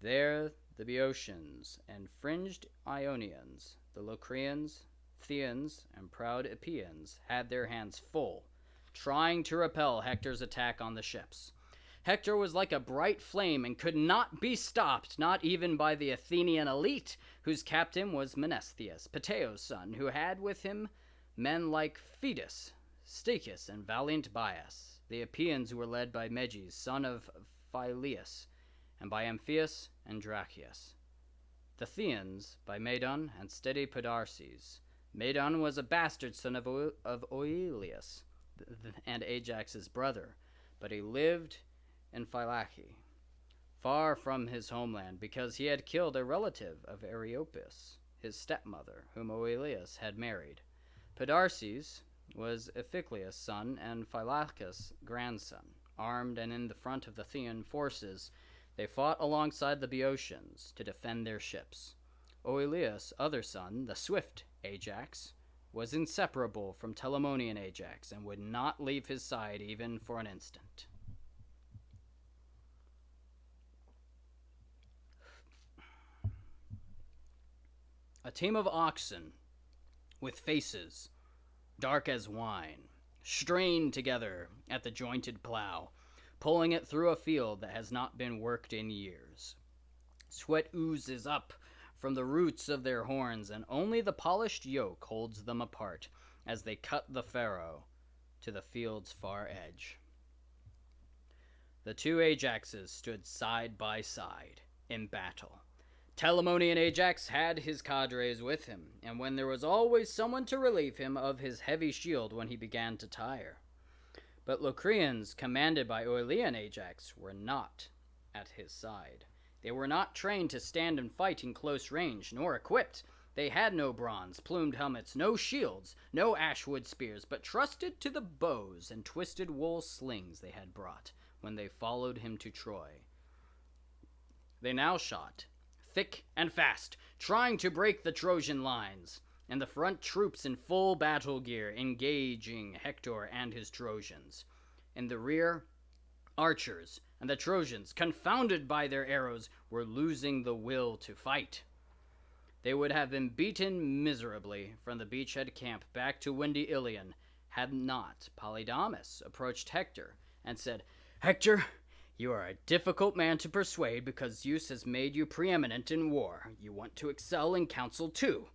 There the Boeotians and fringed Ionians, the Locrians, Chians, and proud Epeans had their hands full, trying to repel Hector's attack on the ships. Hector was like a bright flame and could not be stopped, not even by the Athenian elite, whose captain was Menestheus, Peteo's son, who had with him men like Phaedus, Stichus, and valiant Bias, the Epeans who were led by Meges, son of Phyleus, and by Amphius and Dracius. The Chians by Medon and steady Podarces. Medon was a bastard son of Oileus and Ajax's brother, but he lived in Phylace, far from his homeland, because he had killed a relative of Areopagus. his stepmother, whom Oileus had married. Podarces was Iphiclus' son and Phylacus' grandson. Armed and in the front of the Thean forces, they fought alongside the Boeotians to defend their ships. Oileus' other son, the swift Ajax, was inseparable from Telamonian Ajax and would not leave his side even for an instant. A team of oxen with faces dark as wine strain together at the jointed plow, pulling it through a field that has not been worked in years. Sweat oozes up from the roots of their horns, and only the polished yoke holds them apart as they cut the furrow to the field's far edge. The two Ajaxes stood side by side in battle. Telamonian Ajax had his cadres with him, and when there was always someone to relieve him of his heavy shield when he began to tire. But Locrians, commanded by Oilean Ajax, were not at his side. They were not trained to stand and fight in close range, nor equipped. They had no bronze, plumed helmets, no shields, no ashwood spears, but trusted to the bows and twisted wool slings they had brought when they followed him to Troy. They now shot thick and fast, trying to break the Trojan lines, and the front troops in full battle gear engaging Hector and his Trojans. In the rear, archers and the Trojans, confounded by their arrows, were losing the will to fight. They would have been beaten miserably from the beachhead camp back to windy Ilion had not Polydamas approached Hector and said, "Hector, you are a difficult man to persuade because Zeus has made you preeminent in war. You want to excel in council too.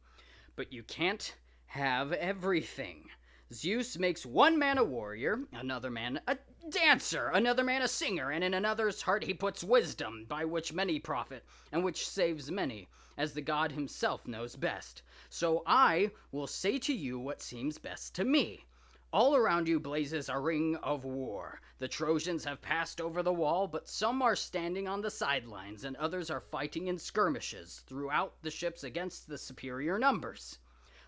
But you can't have everything. Zeus makes one man a warrior, another man a dancer, another man a singer, and in another's heart he puts wisdom, by which many profit, and which saves many, as the god himself knows best. So I will say to you what seems best to me. All around you blazes a ring of war. The Trojans have passed over the wall, but some are standing on the sidelines, and others are fighting in skirmishes throughout the ships against the superior numbers.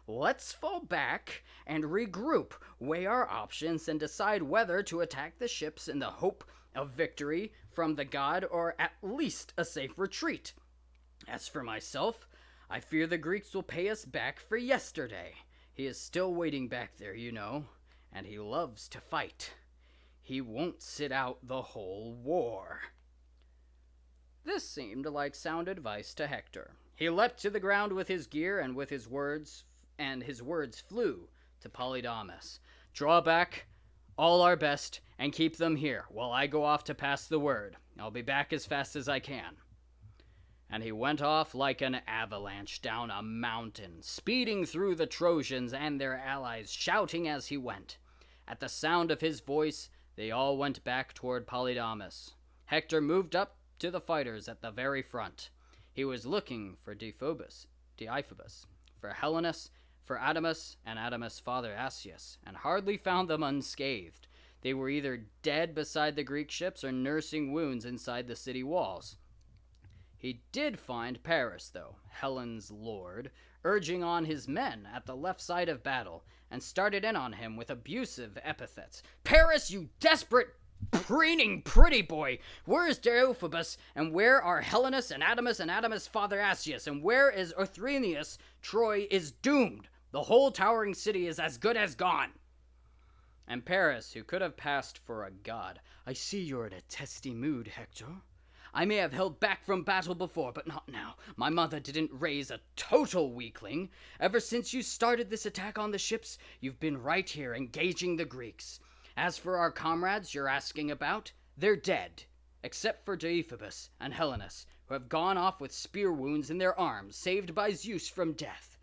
Let's fall back and regroup, weigh our options, and decide whether to attack the ships in the hope of victory from the god or at least a safe retreat. As for myself, I fear the Greeks will pay us back for yesterday. He is still waiting back there, you know, and he loves to fight. He won't sit out the whole war." This seemed like sound advice to Hector. He leapt to the ground with his gear, and his words flew to Polydamas. "Draw back all our best and keep them here while I go off to pass the word. I'll be back as fast as I can." And he went off like an avalanche down a mountain, speeding through the Trojans and their allies, shouting as he went. At the sound of his voice, they all went back toward Polydamas. Hector moved up to the fighters at the very front. He was looking for Deiphobus, for Helenus, for Idomeneus and Idomeneus' father Asius, and hardly found them unscathed. They were either dead beside the Greek ships or nursing wounds inside the city walls. He did find Paris, though, Helen's lord, urging on his men at the left side of battle, and started in on him with abusive epithets. "Paris, you desperate, preening pretty boy! Where is Deiphobus, and where are Helenus and Idomeneus' father Asius, and where is Othrenius? Troy is doomed. The whole towering city is as good as gone." And Paris, who could have passed for a god, "I see you're in a testy mood, Hector. I may have held back from battle before, but not now. My mother didn't raise a total weakling. Ever since you started this attack on the ships, you've been right here engaging the Greeks. As for our comrades you're asking about, they're dead, except for Deiphobus and Helenus, who have gone off with spear wounds in their arms, saved by Zeus from death.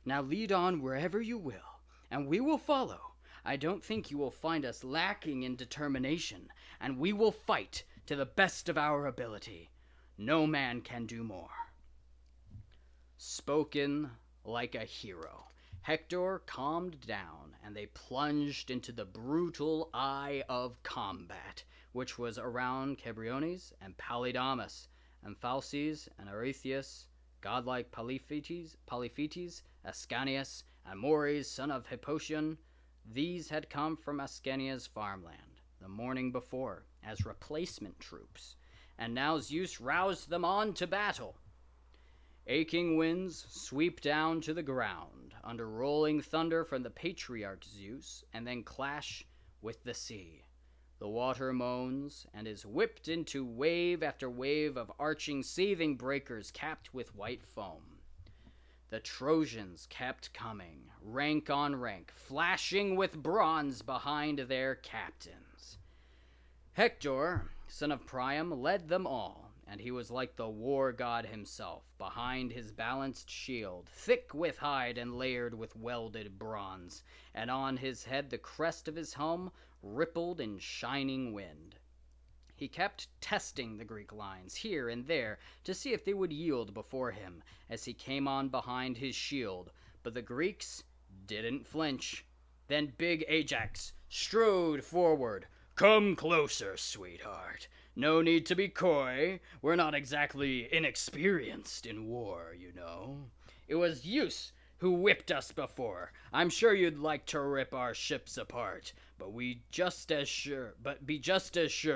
Now lead on wherever you will, and we will follow. I don't think you will find us lacking in determination, and we will fight to the best of our ability. No man can do more." Spoken like a hero, Hector calmed down, and they plunged into the brutal eye of combat, which was around Cebriones and Polydamas, and Phalces and Aretheus godlike Polyphetes, Ascanius, and Mores, son of Hippotion. These had come from Ascania's farmland the morning before as replacement troops, and now Zeus roused them on to battle. Aching winds sweep down to the ground under rolling thunder from the patriarch Zeus, and then clash with the sea. The water moans and is whipped into wave after wave of arching, seething breakers capped with white foam. The Trojans kept coming, rank on rank, flashing with bronze behind their captains. Hector, son of Priam, led them all, and he was like the war god himself, behind his balanced shield, thick with hide and layered with welded bronze, and on his head the crest of his helm rippled in shining wind. He kept testing the Greek lines here and there to see if they would yield before him as he came on behind his shield, but the Greeks didn't flinch. Then big Ajax strode forward. "Come closer, sweetheart. No need to be coy. We're not exactly inexperienced in war, you know. It was Zeus who whipped us before. I'm sure you'd like to rip our ships apart, but be just as sure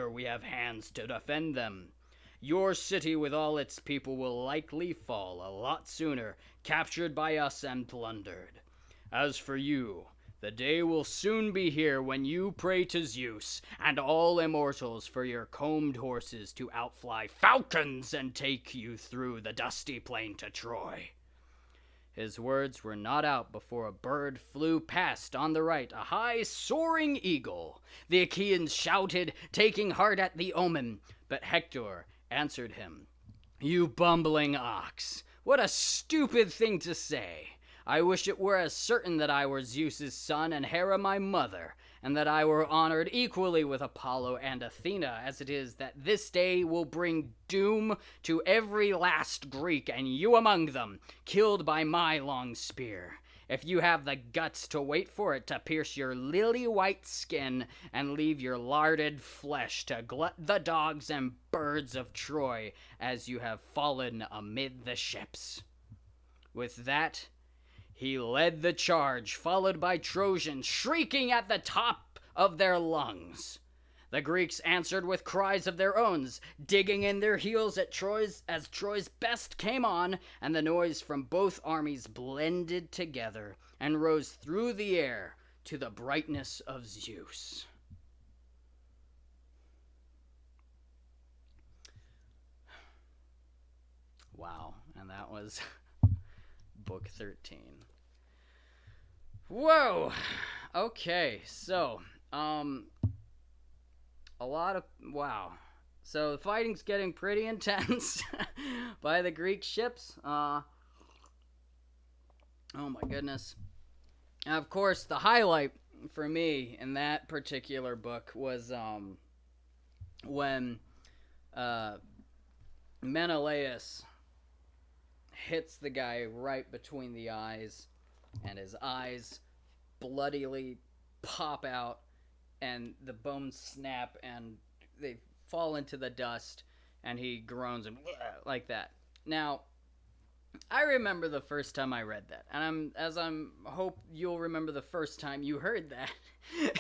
we have hands to defend them. Your city with all its people will likely fall a lot sooner, captured by us and plundered. As for you, the day will soon be here when you pray to Zeus and all immortals for your combed horses to outfly falcons and take you through the dusty plain to Troy." His words were not out before a bird flew past on the right, a high, soaring eagle. The Achaeans shouted, taking heart at the omen, but Hector answered him, "You bumbling ox, what a stupid thing to say. I wish it were as certain that I were Zeus's son and Hera my mother, and that I were honored equally with Apollo and Athena, as it is that this day will bring doom to every last Greek, and you among them, killed by my long spear. If you have the guts to wait for it to pierce your lily-white skin and leave your larded flesh to glut the dogs and birds of Troy as you have fallen amid the ships." With that, he led the charge, followed by Trojans shrieking at the top of their lungs. The Greeks answered with cries of their own, digging in their heels at as Troy's best came on, and the noise from both armies blended together and rose through the air to the brightness of Zeus. Wow, and that was Book 13. Whoa! Okay, so, wow. So the fighting's getting pretty intense by the Greek ships. Oh my goodness. And of course, the highlight for me in that particular book was when Menelaus hits the guy right between the eyes, and his eyes bloodily pop out, and the bones snap, and they fall into the dust, and he groans and like that. Now, I remember the first time I read that, and I hope you'll remember the first time you heard that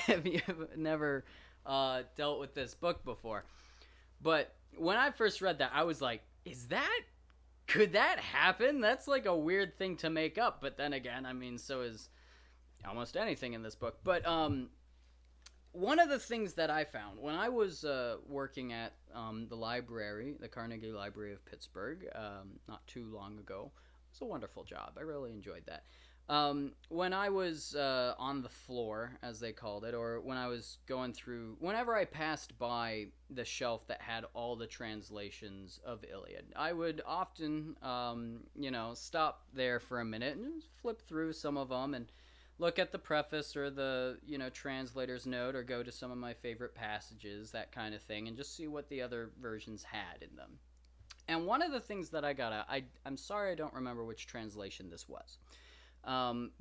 if you've never dealt with this book before. But when I first read that, I was like, could that happen? That's like a weird thing to make up. But then again, I mean, so is almost anything in this book. But one of the things that I found when I was working at the library, the Carnegie Library of Pittsburgh, not too long ago, it was a wonderful job. I really enjoyed that. When I was on the floor, as they called it, or when I was going through, whenever I passed by the shelf that had all the translations of Iliad, I would often, stop there for a minute and just flip through some of them and look at the preface or the, translator's note, or go to some of my favorite passages, that kind of thing, and just see what the other versions had in them. And one of the things that I got, I'm sorry I don't remember which translation this was. And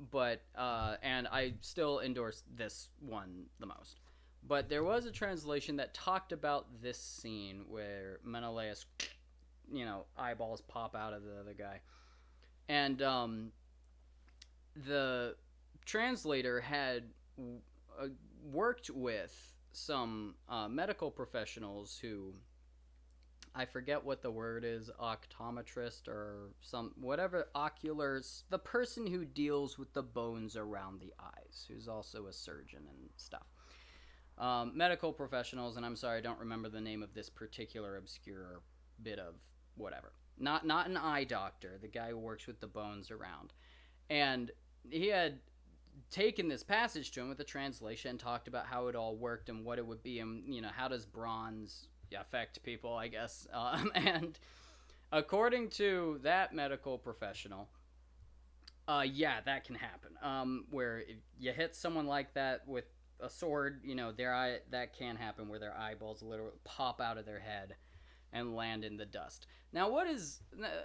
I still endorse this one the most. But there was a translation that talked about this scene where Menelaus eyeballs pop out of the other guy. And the translator had worked with some medical professionals who, I forget what the word is, optometrist or whatever, the person who deals with the bones around the eyes, who's also a surgeon and stuff. Medical professionals, and I'm sorry, I don't remember the name of this particular obscure bit of whatever. Not an eye doctor, the guy who works with the bones around. And he had taken this passage to him with a translation and talked about how it all worked and what it would be, and how does bronze affect people, I guess. And according to that medical professional, that can happen. Where if you hit someone like that with a sword, their eye, that can happen, where their eyeballs literally pop out of their head and land in the dust. Now,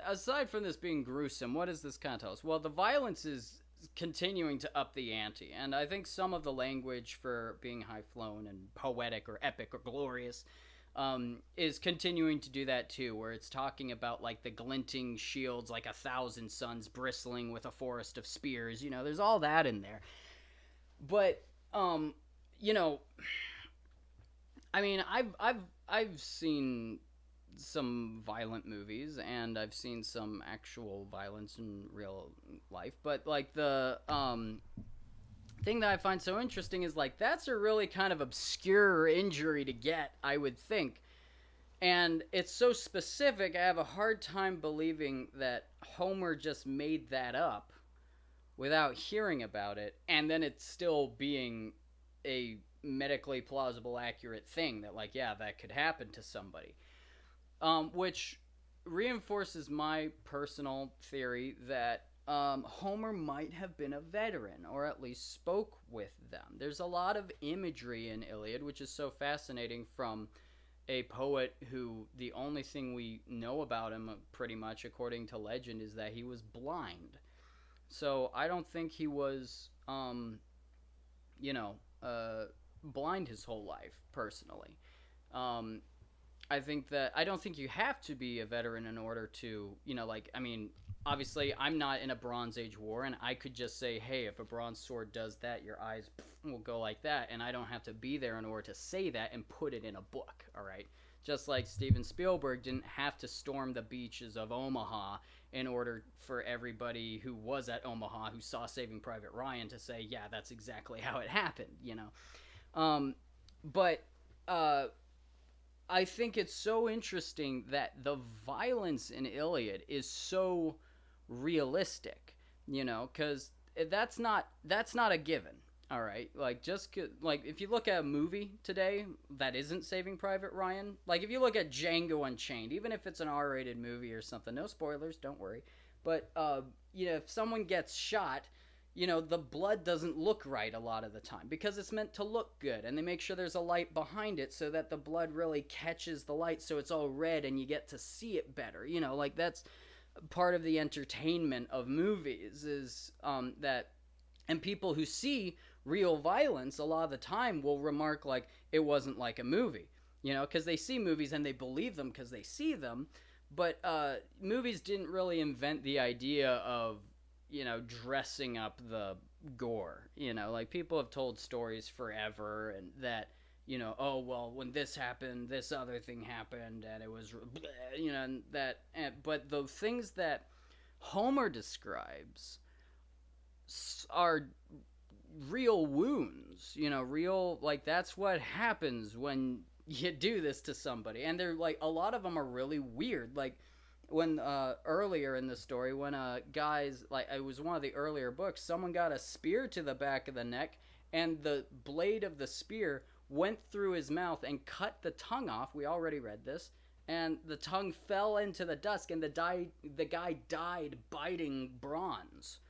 aside from this being gruesome, what does this kind of tell us? Well, the violence is continuing to up the ante, and I think some of the language for being high-flown and poetic or epic or glorious is continuing to do that too, where it's talking about like the glinting shields, like 1,000 suns bristling with a forest of spears. There's all that in there. But I mean, I've seen some violent movies, and I've seen some actual violence in real life, but like the thing that I find so interesting is like that's a really kind of obscure injury to get, I would think, and it's so specific. I have a hard time believing that Homer just made that up without hearing about it, and then it's still being a medically plausible, accurate thing that like, yeah, that could happen to somebody. Which reinforces my personal theory that Homer might have been a veteran, or at least spoke with them. There's a lot of imagery in Iliad, which is so fascinating, from a poet who the only thing we know about him, pretty much according to legend, is that he was blind. So I don't think he was, blind his whole life, personally. I don't think you have to be a veteran in order to, obviously I'm not in a Bronze Age war, and I could just say, hey, if a bronze sword does that, your eyes will go like that, and I don't have to be there in order to say that and put it in a book, all right? Just like Steven Spielberg didn't have to storm the beaches of Omaha in order for everybody who was at Omaha who saw Saving Private Ryan to say, yeah, that's exactly how it happened, But I think it's so interesting that the violence in Iliad is so realistic, because that's not a given. All right, like if you look at a movie today that isn't Saving Private Ryan, like if you look at Django Unchained, even if it's an R-rated movie or something, no spoilers, don't worry. But if someone gets shot, the blood doesn't look right a lot of the time because it's meant to look good, and they make sure there's a light behind it so that the blood really catches the light, so it's all red and you get to see it better. Like that's part of the entertainment of movies is that, and people who see real violence a lot of the time will remark like it wasn't like a movie, because they see movies and they believe them because they see them, but movies didn't really invent the idea of dressing up the gore. Like people have told stories forever, and that, oh, well, when this happened, this other thing happened, and it was, but the things that Homer describes are real wounds, real, like, that's what happens when you do this to somebody. And they're, like, a lot of them are really weird. Like, when, earlier in the story, when, guys, like, it was one of the earlier books, someone got a spear to the back of the neck, and the blade of the spear went through his mouth and cut the tongue off. We already read this. And the tongue fell into the dust, and the guy died biting bronze.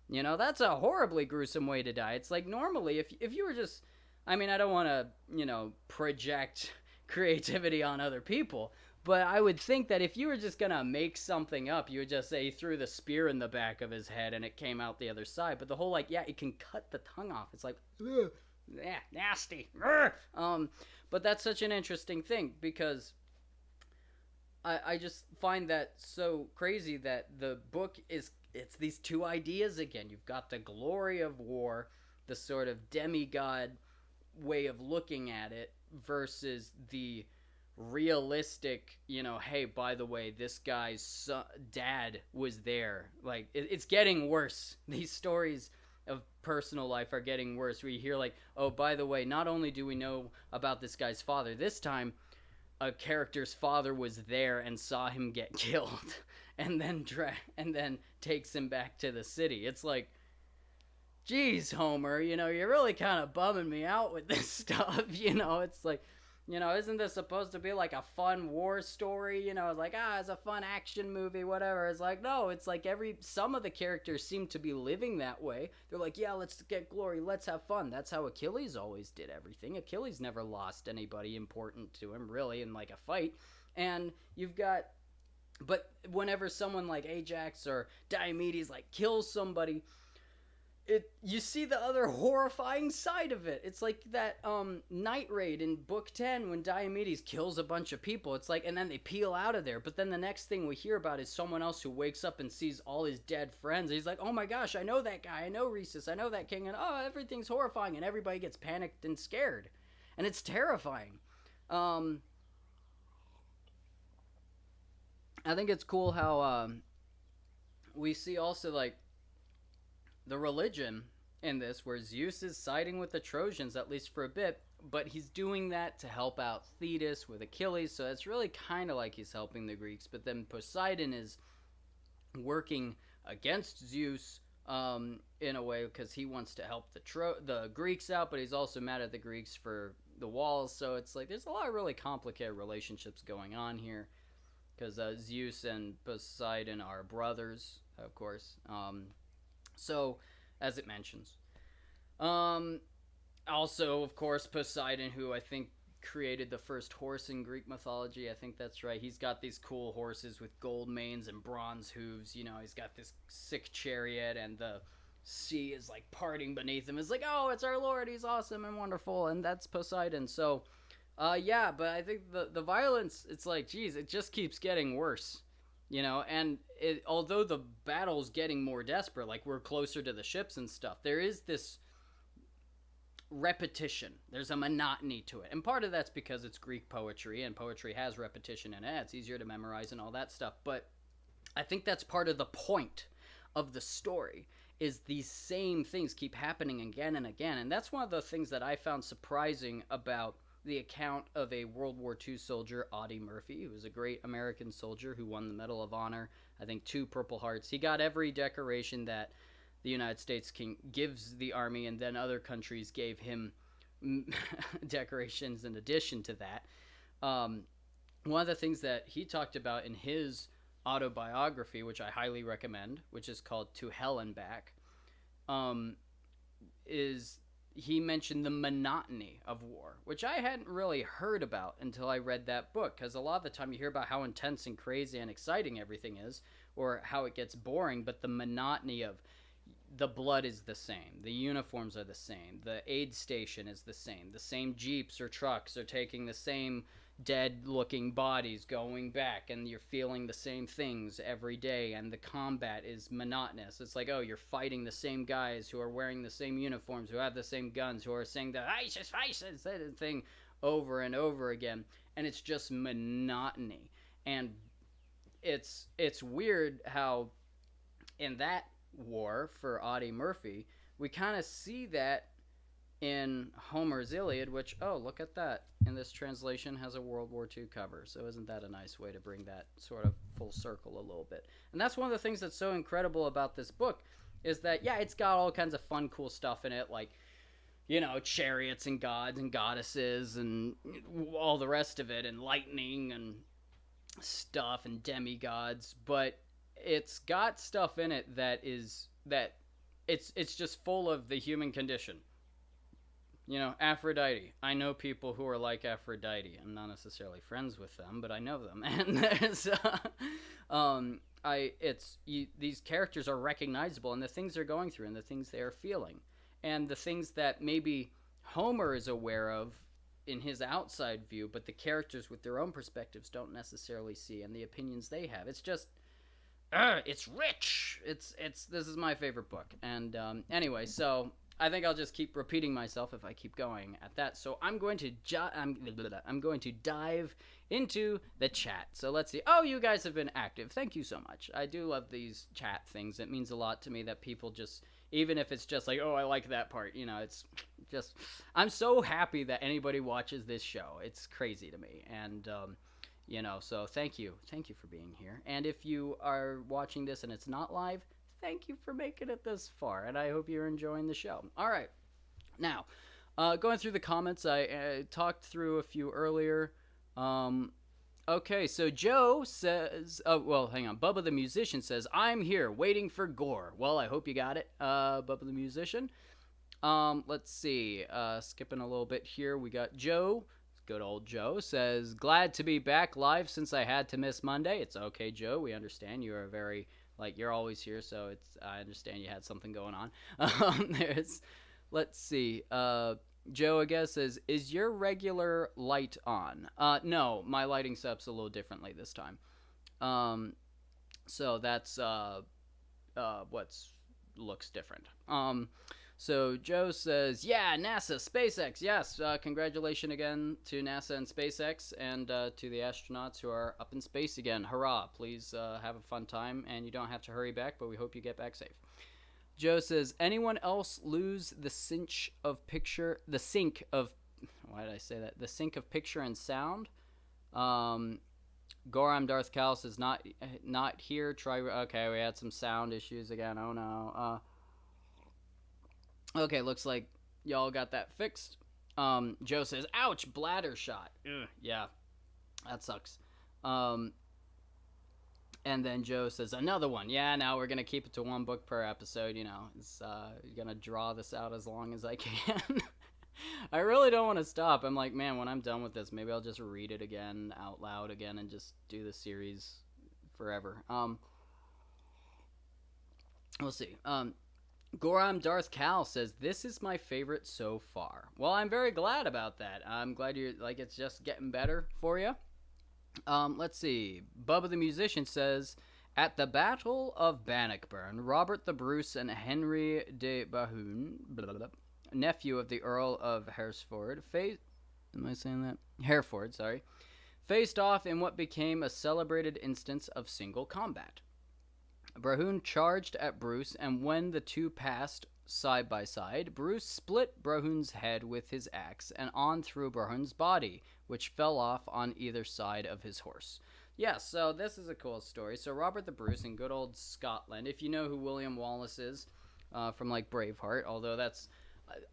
That's a horribly gruesome way to die. It's like, normally, if you were just, I mean, I don't want to, project creativity on other people, but I would think that if you were just going to make something up, you would just say he threw the spear in the back of his head and it came out the other side. But the whole, like, yeah, it can cut the tongue off. It's like, ugh, yeah, nasty. But that's such an interesting thing because I just find that so crazy that the book it's these two ideas again. You've got the glory of war, the sort of demigod way of looking at it, versus the realistic, hey, by the way, this guy's dad was there. Like, it's getting worse. These stories of personal life are getting worse, where you hear like, oh, by the way, not only do we know about this guy's father, this time a character's father was there and saw him get killed and then takes him back to the city. It's like, geez, Homer, you're really kind of bumming me out with this stuff. It's like, isn't this supposed to be like a fun war story? It's like, it's a fun action movie, whatever. It's like, no, it's like some of the characters seem to be living that way. They're like, yeah, let's get glory, let's have fun. That's how Achilles always did everything. Achilles never lost anybody important to him, really, in like a fight. And but whenever someone like Ajax or Diomedes like kills somebody, you see the other horrifying side of it. It's like that night raid in book 10 when Diomedes kills a bunch of people. It's like, and then they peel out of there. But then the next thing we hear about is someone else who wakes up and sees all his dead friends. He's like, oh my gosh, I know that guy. I know Rhesus. I know that king. And everything's horrifying. And everybody gets panicked and scared. And it's terrifying. I think it's cool how we see also like the religion in this, where Zeus is siding with the Trojans, at least for a bit, but he's doing that to help out Thetis with Achilles, so it's really kind of like he's helping the Greeks. But then Poseidon is working against Zeus in a way, because he wants to help the Greeks out, but he's also mad at the Greeks for the walls. So it's like there's a lot of really complicated relationships going on here, because Zeus and Poseidon are brothers, of course. So, as it mentions. Also, of course, Poseidon, who I think created the first horse in Greek mythology. I think that's right. He's got these cool horses with gold manes and bronze hooves. He's got this sick chariot, and the sea is like parting beneath him. It's like, oh, it's our Lord. He's awesome and wonderful. And that's Poseidon. So, yeah, but I think the violence, it's like, geez, it just keeps getting worse. And although the battle's getting more desperate, like we're closer to the ships and stuff, there is this repetition. There's a monotony to it. And part of that's because it's Greek poetry, and poetry has repetition in it. It's easier to memorize and all that stuff. But I think that's part of the point of the story, is these same things keep happening again and again. And that's one of the things that I found surprising about the account of a World War II soldier, Audie Murphy, who was a great American soldier who won the Medal of Honor, I think 2 Purple Hearts. He got every decoration that the United States gives the Army, and then other countries gave him decorations in addition to that. One of the things that he talked about in his autobiography, which I highly recommend, which is called To Hell and Back, is he mentioned the monotony of war, which I hadn't really heard about until I read that book, because a lot of the time you hear about how intense and crazy and exciting everything is, or how it gets boring, but the monotony of the blood is the same, the uniforms are the same, the aid station is the same jeeps or trucks are taking the same dead-looking bodies going back, and you're feeling the same things every day, and the combat is monotonous. It's like, oh, you're fighting the same guys who are wearing the same uniforms, who have the same guns, who are saying the ISIS thing over and over again, and it's just monotony. And it's weird how in that war for Audie Murphy, we kind of see that in Homer's Iliad, which, oh, look at that, in this translation has a World War II cover. So isn't that a nice way to bring that sort of full circle a little bit? And that's one of the things that's so incredible about this book, is that, yeah, it's got all kinds of fun, cool stuff in it, like, chariots and gods and goddesses and all the rest of it, and lightning and stuff and demigods, but it's got stuff in it that it's just full of the human condition. Aphrodite. I know people who are like Aphrodite. I'm not necessarily friends with them, but I know them. And there's, these characters are recognizable, and the things they're going through, and the things they are feeling, and the things that maybe Homer is aware of in his outside view, but the characters with their own perspectives don't necessarily see, and the opinions they have. It's just, it's rich. It's this is my favorite book. And anyway, so I think I'll just keep repeating myself if I keep going at that. So I'm going to I'm going to dive into the chat. So let's see. Oh, you guys have been active. Thank you so much. I do love these chat things. It means a lot to me that people just, even if it's just like, oh, I like that part, you know, it's just, I'm so happy that anybody watches this show. It's crazy to me. And you know, so thank you for being here. And if you are watching this and it's not live, thank you for making it this far, and I hope you're enjoying the show. All right, now, going through the comments, I talked through a few earlier. Okay, so Joe says, oh, well, hang on. Bubba the Musician says, I'm here, waiting for gore. Well, I hope you got it, Bubba the Musician. Let's see, skipping a little bit here, we got Joe. Good old Joe says, glad to be back live since I had to miss Monday. It's okay, Joe, we understand. You are very... like, you're always here, so I understand you had something going on. Let's see. Joe, I guess, says, is your regular light on? No, my lighting setup's a little differently this time. So that's what's looks different. So Joe says, yeah, NASA, SpaceX, yes. Congratulations again to NASA and SpaceX, and to the astronauts who are up in space again. Hurrah! Please have a fun time, and you don't have to hurry back, but we hope you get back safe. Joe says, anyone else lose the sync of picture and sound? Goram Darth Cal says, not here. Okay, we had some sound issues again. Oh no. Okay, looks like y'all got that fixed. Joe says, ouch, bladder shot. Ugh, yeah, that sucks. And then Joe says, another one. Yeah, now we're going to keep it to one book per episode, you know. It's going to draw this out as long as I can. I really don't want to stop. I'm like, man, when I'm done with this, maybe I'll just read it again, out loud again, and just do the series forever. We'll see. Goram Darth Cal says, this is my favorite so far. Well, I'm very glad about that. I'm glad you're, like, it's just getting better for you. Let's see. Bubba the Musician says, at the Battle of Bannockburn, Robert the Bruce and Henry de Bahun, nephew of the Earl of Hereford, faced off in what became a celebrated instance of single combat. Brahun charged at Bruce, and when the two passed side by side, Bruce split Brahun's head with his axe and on through Brahun's body, which fell off on either side of his horse. Yeah, so this is a cool story. So Robert the Bruce in good old Scotland, if you know who William Wallace is, from like Braveheart, although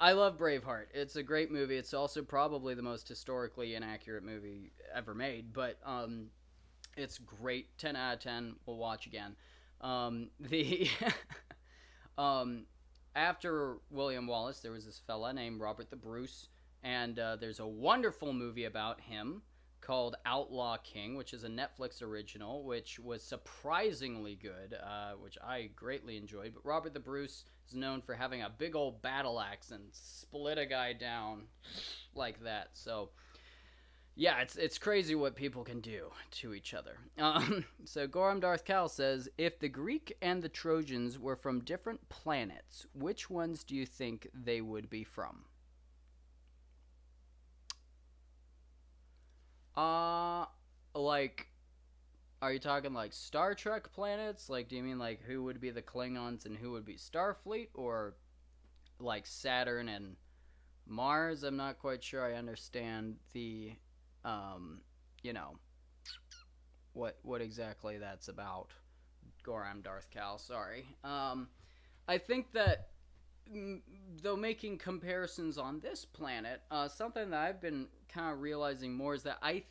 I love Braveheart. It's a great movie. It's also probably the most historically inaccurate movie ever made, but it's great. 10 out of 10. We'll watch again. After William Wallace, there was this fella named Robert the Bruce, and there's a wonderful movie about him called Outlaw King, which is a Netflix original, which was surprisingly good, which I greatly enjoyed. But Robert the Bruce is known for having a big old battle axe and split a guy down like that. So yeah, it's crazy what people can do to each other. So Goram Darth Cal says, if the Greek and the Trojans were from different planets, which ones do you think they would be from? Like, are you talking like Star Trek planets? Like, do you mean like who would be the Klingons and who would be Starfleet? Or like Saturn and Mars? I'm not quite sure I understand the... you know, what exactly that's about. Goram Darth Cal, sorry. I think that, though making comparisons on this planet, something that I've been kind of realizing more is that I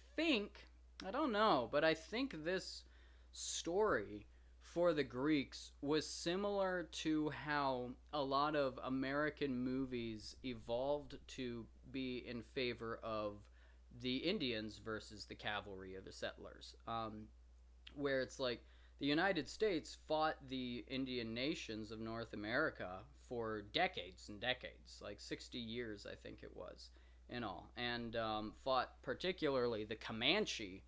don't know, but I think this story for the Greeks was similar to how a lot of American movies evolved to be in favor of the Indians versus the cavalry or the settlers, where it's like the United States fought the Indian nations of North America for decades and decades, like 60 years, I think it was. in all, and fought particularly the Comanche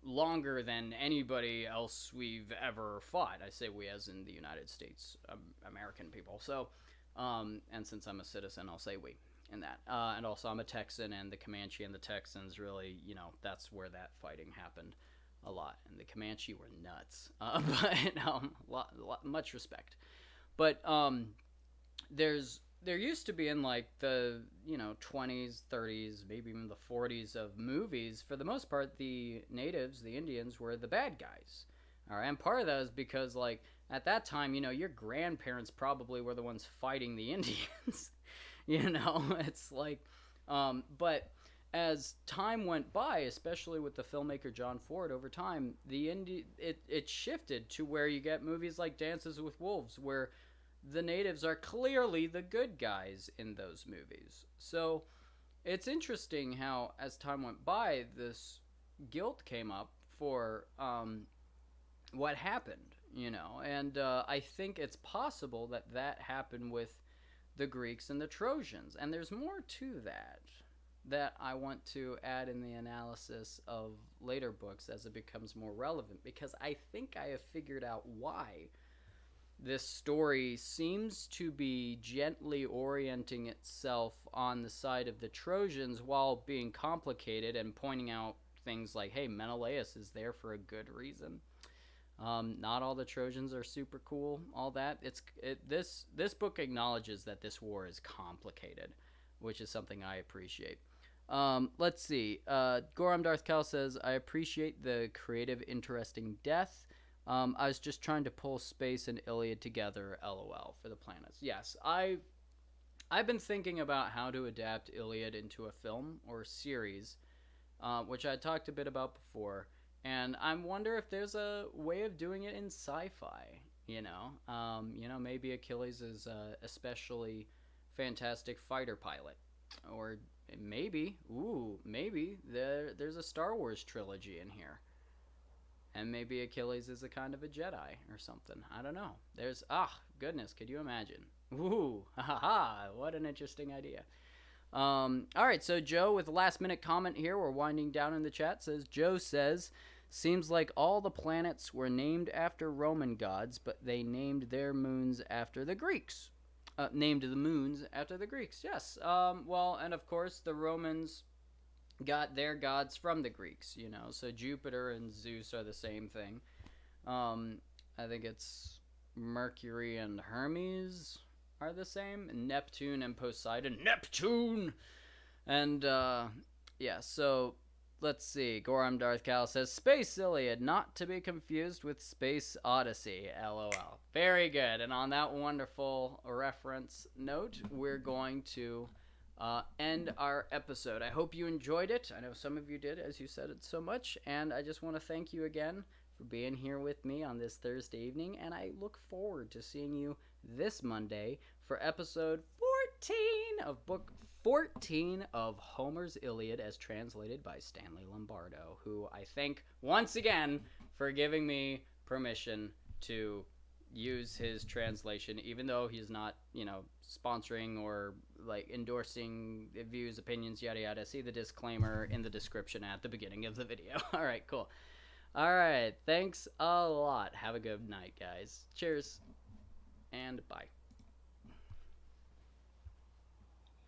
longer than anybody else we've ever fought. I say we as in the United States, American people. So, and since I'm a citizen, I'll say we in that. And also I'm a Texan, and the Comanche and the Texans really, that's where that fighting happened a lot. And the Comanche were nuts. But much respect. But there used to be in like the 20s, 30s, maybe even the 40s of movies, for the most part, the natives, the Indians, were the bad guys. All right, and part of that is because like at that time, your grandparents probably were the ones fighting the Indians. It's like, but as time went by, especially with the filmmaker John Ford, over time, it shifted to where you get movies like Dances with Wolves, where the natives are clearly the good guys in those movies. So it's interesting how, as time went by, this guilt came up for what happened, and I think it's possible that happened with the Greeks and the Trojans, and there's more to that I want to add in the analysis of later books as it becomes more relevant, because I think I have figured out why this story seems to be gently orienting itself on the side of the Trojans while being complicated and pointing out things like, hey, Menelaus is there for a good reason. Not all the Trojans are super cool, all that. This book acknowledges that this war is complicated, which is something I appreciate. Let's see. Goram Darthkal says, I appreciate the creative, interesting death. I was just trying to pull space and Iliad together, LOL, for the planets. Yes, I've been thinking about how to adapt Iliad into a film or series, which I talked a bit about before, and I wonder if there's a way of doing it in sci-fi, maybe Achilles is a especially fantastic fighter pilot, or maybe there's a Star Wars trilogy in here. And maybe Achilles is a kind of a Jedi or something. I don't know. There's, goodness, could you imagine? Ooh, what an interesting idea. All right, so Joe with a last-minute comment here. We're winding down in the chat. Joe says, seems like all the planets were named after Roman gods, but they named their moons after the Greeks. Named the moons after the Greeks, yes. Well, and of course, the Romans got their gods from the Greeks, so Jupiter and Zeus are the same thing. I think it's Mercury and Hermes are the same. Neptune and Poseidon. Neptune! And, so let's see. Goram Darthkal says, Space Iliad, not to be confused with Space Odyssey, LOL. Very good. And on that wonderful reference note, we're going to end our episode. I hope you enjoyed it. I know some of you did, as you said it so much, and I just want to thank you again for being here with me on this Thursday evening, and I look forward to seeing you this Monday for episode 14 of book 14 of Homer's Iliad as translated by Stanley Lombardo, who I thank once again for giving me permission to use his translation, even though he's not, sponsoring or like endorsing views, opinions, yada yada. See the disclaimer in the description at the beginning of the video. All right, cool. All right, thanks a lot. Have a good night, guys. Cheers and bye.